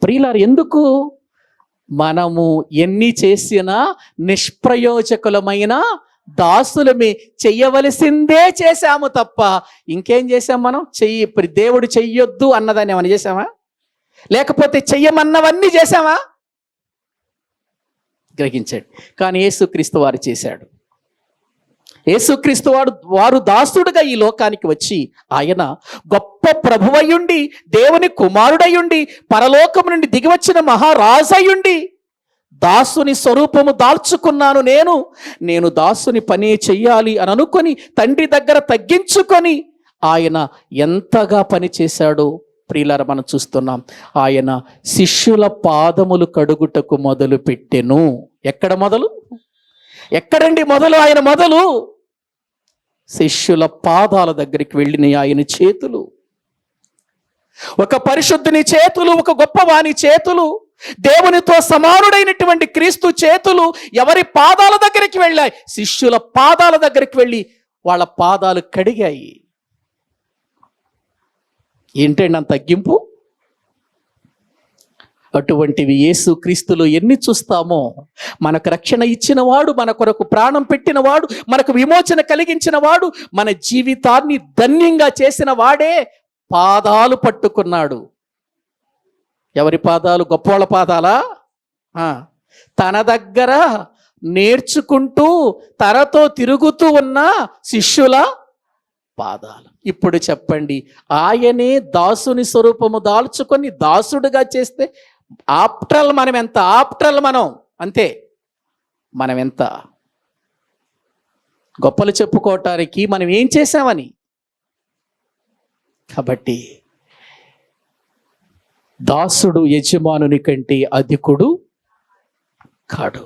ప్రియులారు, ఎందుకు? మనము ఎన్ని చేసినా నిష్ప్రయోజకులమైన దాసులమే, చెయ్యవలసిందే చేశాము తప్ప ఇంకేం చేశాం మనం? దేవుడు చెయ్యొద్దు అన్నదాన్ని ఏమైనా చేశామా? లేకపోతే చెయ్యమన్నవన్నీ చేశామా? గ్రహించండి. కానీ యేసుక్రీస్తు వారు చేశాడు. యేసుక్రీస్తు వారు దాసుడుగా ఈ లోకానికి వచ్చి ఆయన గొప్ప ప్రభువయ్యుండి, దేవుని కుమారుడయ్యుండి, పరలోకము నుండి దిగివచ్చిన మహారాజయ్యుండి, దాసుని స్వరూపము దాల్చుకున్నాను నేను దాసుని పనే చెయ్యాలి అని అనుకొని తండ్రి దగ్గర తగ్గించుకొని ఆయన ఎంతగా పని చేశాడో ప్రియులారా మనం చూస్తున్నాం. ఆయన శిష్యుల పాదములు కడుగుటకు మొదలు పెట్టెను. ఎక్కడ మొదలు? ఎక్కడండి మొదలు? ఆయన మొదలు శిష్యుల పాదాల దగ్గరికి వెళ్ళిన ఆయన చేతులు, ఒక పరిశుద్ధుని చేతులు, ఒక గొప్పవాని చేతులు, దేవునితో సమానుడైనటువంటి క్రీస్తు చేతులు ఎవరి పాదాల దగ్గరికి వెళ్ళాయి? శిష్యుల పాదాల దగ్గరికి వెళ్ళి వాళ్ళ పాదాలు కడిగాయి. ఏంటండి అంత తగ్గింపు? అటువంటివి యేసు క్రీస్తులో ఎన్ని చూస్తామో. మనకు రక్షణ ఇచ్చిన వాడు, మన కొరకు ప్రాణం పెట్టిన వాడు, మనకు విమోచన కలిగించిన వాడు, మన జీవితాన్ని ధన్యంగా చేసిన వాడే పాదాలు పట్టుకున్నాడు. ఎవరి పాదాలు? గొప్పవాళ్ళ పాదాలా? తన దగ్గర నేర్చుకుంటూ తనతో తిరుగుతూ ఉన్న శిష్యుల పాదాలు. ఇప్పుడు చెప్పండి, ఆయనే దాసుని స్వరూపము దాల్చుకొని దాసుడుగా చేస్తే ఆప్టల్ మనం ఎంత? ఆప్టల్ మనం అంతే. మనం ఎంత గొప్పలు చెప్పుకోవటానికి మనం ఏం చేశామని. కాబట్టి దాసుడు యజమానుని కంటే అధికుడు కాడు.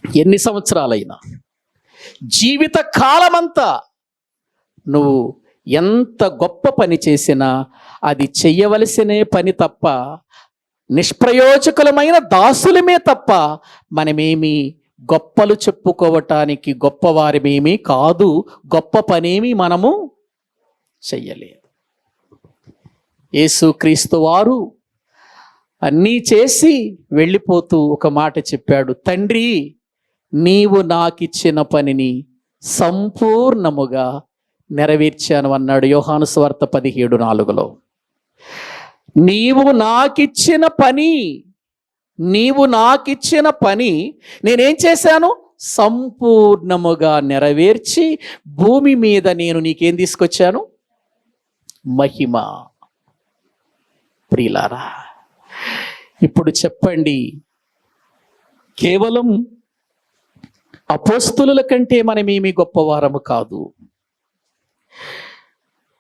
ఎన్ని సంవత్సరాలైనా, జీవిత కాలమంతా నువ్వు ఎంత గొప్ప పని చేసినా అది చెయ్యవలసినే పని తప్ప, నిష్ప్రయోజకులమైన దాసులమే తప్ప మనమేమి గొప్పలు చెప్పుకోవటానికి గొప్పవారమేమీ కాదు. గొప్ప పనేమి మనము చెయ్యలేదు. యేసుక్రీస్తు వారు అన్నీ చేసి వెళ్ళిపోతూ ఒక మాట చెప్పాడు, తండ్రి నీవు నాకిచ్చిన పనిని సంపూర్ణముగా నెరవేర్చాను అన్నాడు. యోహాను సువార్త 17:4. నీవు నాకిచ్చిన పని నేనేం చేశాను? సంపూర్ణముగా నెరవేర్చి భూమి మీద నేను నీకేం తీసుకొచ్చాను? మహిమ. ప్రియులారా, ఇప్పుడు చెప్పండి, కేవలం అపోస్తులుల కంటే మనమేమి గొప్పవారము కాదు.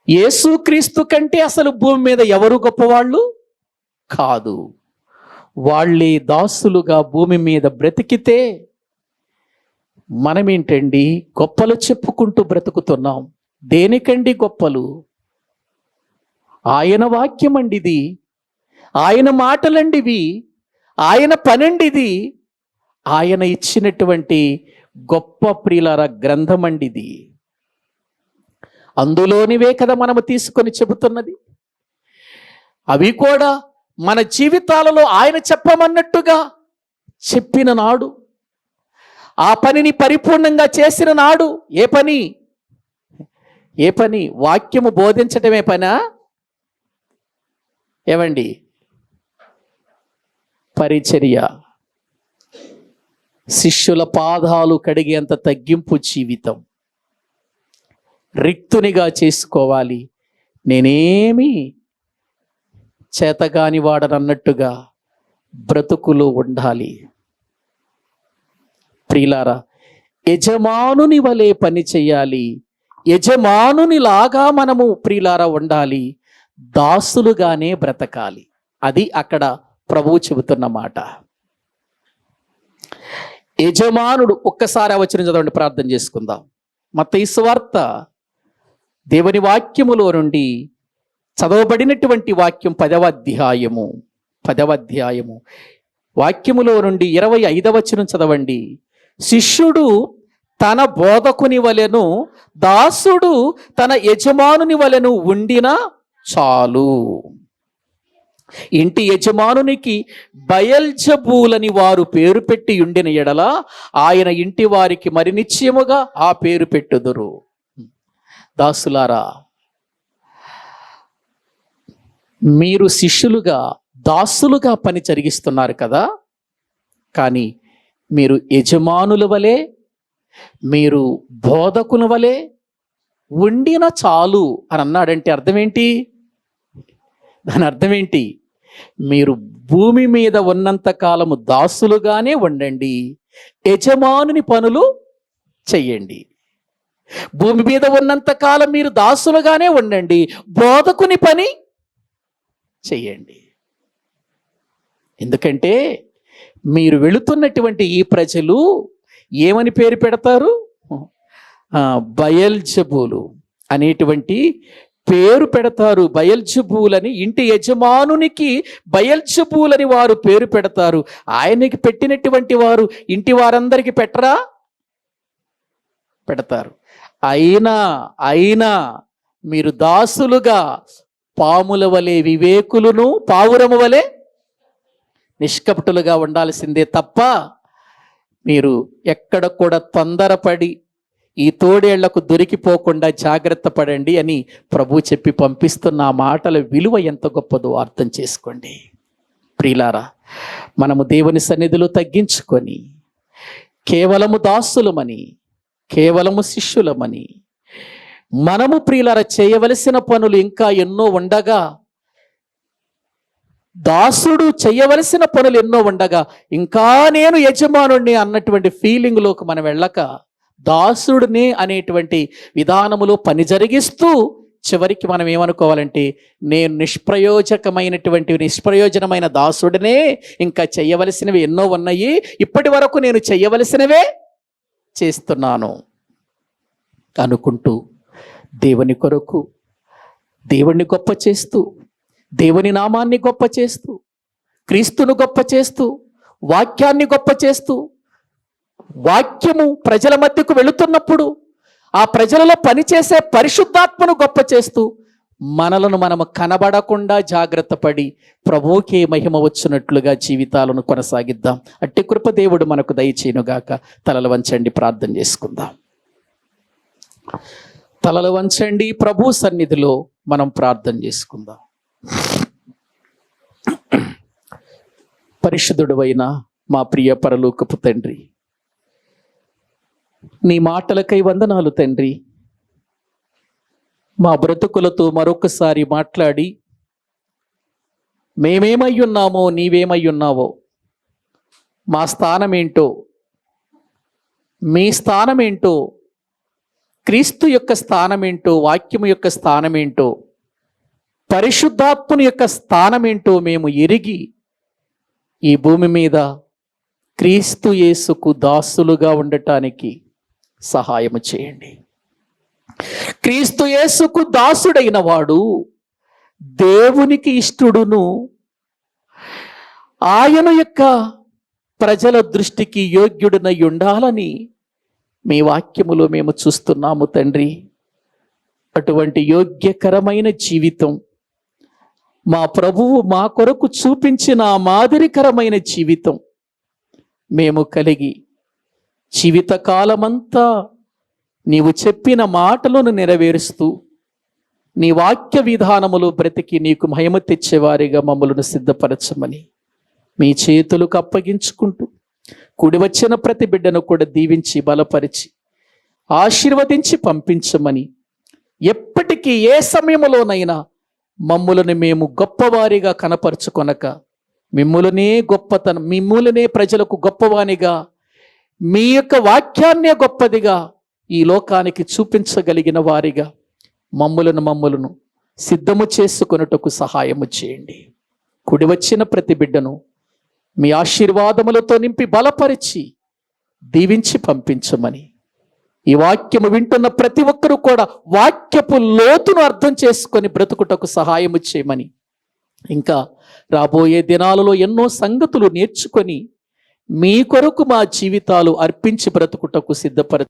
యేసుక్రీస్తు కంటే అసలు భూమి మీద ఎవరు గొప్పవాళ్ళు కాదు. వాళ్ళే దాసులుగా భూమి మీద బ్రతికితే మనమేంటండి గొప్పలు చెప్పుకుంటూ బ్రతుకుతున్నాం. దేనికండి గొప్పలు? ఆయన వాక్యమండిది, ఆయన మాటలండివి, ఆయన పనండిది, ఆయన ఇచ్చినటువంటి గొప్ప ప్రియులార గ్రంథమండిది. అందులోనివే కదా మనము తీసుకొని చెబుతున్నది. అవి కూడా మన జీవితాలలో ఆయన చెప్పమన్నట్టుగా చెప్పిన నాడు, ఆ పనిని పరిపూర్ణంగా చేసిన నాడు. ఏ పని? వాక్యము బోధించటమే పనా? ఏమండి? పరిచర్య, శిష్యుల పాదాలు కడిగేంత తగ్గింపు జీవితం రిక్తునిగా చేసుకోవాలి. నేనేమి చేతగాని వాడనన్నట్టుగా బ్రతుకులో ఉండాలి. ప్రియులారా, యజమానుని వలె పని చెయ్యాలి. యజమానునిలాగా మనము ప్రియులారా ఉండాలి. దాసులుగానే బ్రతకాలి. అది అక్కడ ప్రభువు చెబుతున్న మాట. యజమానుడు, ఒక్కసారి ఆ వచనం చదవండి, ప్రార్థన చేసుకుందాం. మత్తయి సువార్త దేవుని వాక్యములో నుండి చదవబడినటువంటి వాక్యం 10వ అధ్యాయము వాక్యములో నుండి 25వ వచనం చదవండి. శిష్యుడు తన బోధకుని వలెను, దాసుడు తన యజమానుని వలెను ఉండినా చాలు. ఇంటి యజమానునికి బయల్జబూలని వారు పేరు పెట్టి ఉండిన ఎడల ఆయన ఇంటి వారికి మరి నిశ్చయముగా ఆ పేరు పెట్టుదురు. దాసులారా, మీరు శిష్యులుగా, దాసులుగా పని జరిగిస్తున్నారు కదా, కానీ మీరు యజమానుల వలె, మీరు బోధకుల వలె వండిన చాలు అని అన్నాడంటే అర్థం ఏంటి? దాని అర్థం ఏంటి? మీరు భూమి మీద ఉన్నంత కాలము దాసులుగానే ఉండండి, యజమానుని పనులు చెయ్యండి. భూమి మీద ఉన్నంత కాలం మీరు దాసులుగానే ఉండండి, బోధకుని పని చెయ్యండి. ఎందుకంటే మీరు వెళుతున్నటువంటి ఈ ప్రజలు ఏమని పేరు పెడతారు? బయల్జబూలు అనేటువంటి పేరు పెడతారు. బయల్జబూలని, ఇంటి యజమానునికి బయల్జబూలని వారు పేరు పెడతారు. ఆయనకి పెట్టినటువంటి వారు ఇంటి వారందరికీ పెట్టరా? పెడతారు. అయినా మీరు దాసులుగా పాముల వలె వివేకులను, పావురము వలె నిష్కపటులుగా ఉండాల్సిందే తప్ప మీరు ఎక్కడ కూడా తొందరపడి ఈ తోడేళ్లకు దొరికిపోకుండా జాగ్రత్త పడండి అని ప్రభు చెప్పి పంపిస్తున్న ఆ మాటల విలువ ఎంత గొప్పదో అర్థం చేసుకోండి. ప్రియులారా, మనము దేవుని సన్నిధిలో తగ్గించుకొని కేవలము దాసులమని, కేవలము శిష్యులమని, మనము ప్రియులారా చేయవలసిన పనులు ఇంకా ఎన్నో ఉండగా, దాసుడు చేయవలసిన పనులు ఎన్నో ఉండగా ఇంకా నేను యజమానుడిని అన్నటువంటి ఫీలింగ్లోకి మనం వెళ్ళక, దాసుడిని అనేటువంటి విధానములో పని జరిగిస్తూ చివరికి మనం ఏమనుకోవాలంటే నేను నిష్ప్రయోజనమైన దాసుడినే, ఇంకా చెయ్యవలసినవి ఎన్నో ఉన్నాయి, ఇప్పటి వరకు నేను చెయ్యవలసినవే చేస్తున్నాను అనుకుంటూ దేవుని కొరకు దేవుణ్ణి గొప్ప చేస్తూ, దేవుని నామాన్ని గొప్ప చేస్తూ, క్రీస్తును గొప్ప చేస్తూ, వాక్యాన్ని గొప్ప చేస్తూ, వాక్యము ప్రజల మధ్యకు వెళుతున్నప్పుడు ఆ ప్రజలలో పనిచేసే పరిశుద్ధాత్మను గొప్ప చేస్తూ మనలను మనము కనబడకుండా జాగ్రత్త పడి ప్రభువుకే మహిమ వచ్చినట్లుగా జీవితాలను కొనసాగిద్దాం. అట్టి కృప దేవుడు మనకు దయచేయునుగాక. తలలు వంచండి, ప్రార్థన చేసుకుందాం. తలలు వంచండి, ప్రభు సన్నిధిలో మనం ప్రార్థన చేసుకుందాం. పరిశుద్ధుడైన మా ప్రియ పరలోకపు తండ్రి, నీ మాటలకై వందనాలు తండ్రి. మా బ్రతుకులతో మరొకసారి మాట్లాడి మేమేమయ్యున్నామో, నీవేమయ్యున్నావో, మా స్థానమేంటో, మీ స్థానమేంటో, క్రీస్తు యొక్క స్థానమేంటో, వాక్యము యొక్క స్థానమేంటో, పరిశుద్ధాత్ముని యొక్క స్థానమేంటో మేము ఎరిగి ఈ భూమి మీద క్రీస్తు యేసుకు దాసులుగా ఉండటానికి సహాయము చేయండి. క్రీస్తు యేసుకు దాసుడైన వాడు దేవునికి ఇష్టడును, ఆయన యొక్క ప్రజల దృష్టికి యోగ్యుడునై ఉండాలని మీ వాక్యములో మేము చూస్తున్నాము తండ్రి. అటువంటి యోగ్యకరమైన జీవితం మా ప్రభువు మా కొరకు చూపించిన మాదిరికరమైన జీవితం మేము కలిగి జీవితకాలమంతా నీవు చెప్పిన మాటలను నెరవేరుస్తూ నీ వాక్య విధానములు బ్రతికి నీకు మహిమ తెచ్చేవారిగా మమ్మలను సిద్ధపరచమని మీ చేతులకు అప్పగించుకుంటూ కూడి వచ్చిన ప్రతి బిడ్డను కూడా దీవించి బలపరిచి ఆశీర్వదించి పంపించమని, ఎప్పటికీ ఏ సమయంలోనైనా మమ్ములను మేము గొప్పవారిగా కనపరుచుకొనక మిమ్ములనే ప్రజలకు గొప్పవానిగా, మీ యొక్క వాక్యాన్నే గొప్పదిగా ఈ లోకానికి చూపించగలిగిన వారిగా మమ్ములను సిద్ధము చేసుకొనుటకు సహాయము చేయండి. కుడి వచ్చిన ప్రతి బిడ్డను మీ ఆశీర్వాదములతో నింపి బలపరిచి దీవించి పంపించమని, ఈ వాక్యము వింటున్న ప్రతి ఒక్కరూ కూడా వాక్యపు లోతును అర్థం చేసుకొని బ్రతుకుటకు సహాయము చేయమని, ఇంకా రాబోయే దినాలలో ఎన్నో సంగతులు నేర్చుకొని మీ కొరకు మా జీవితాలు అర్పించి బ్రతుకుటకు సిద్ధపరచ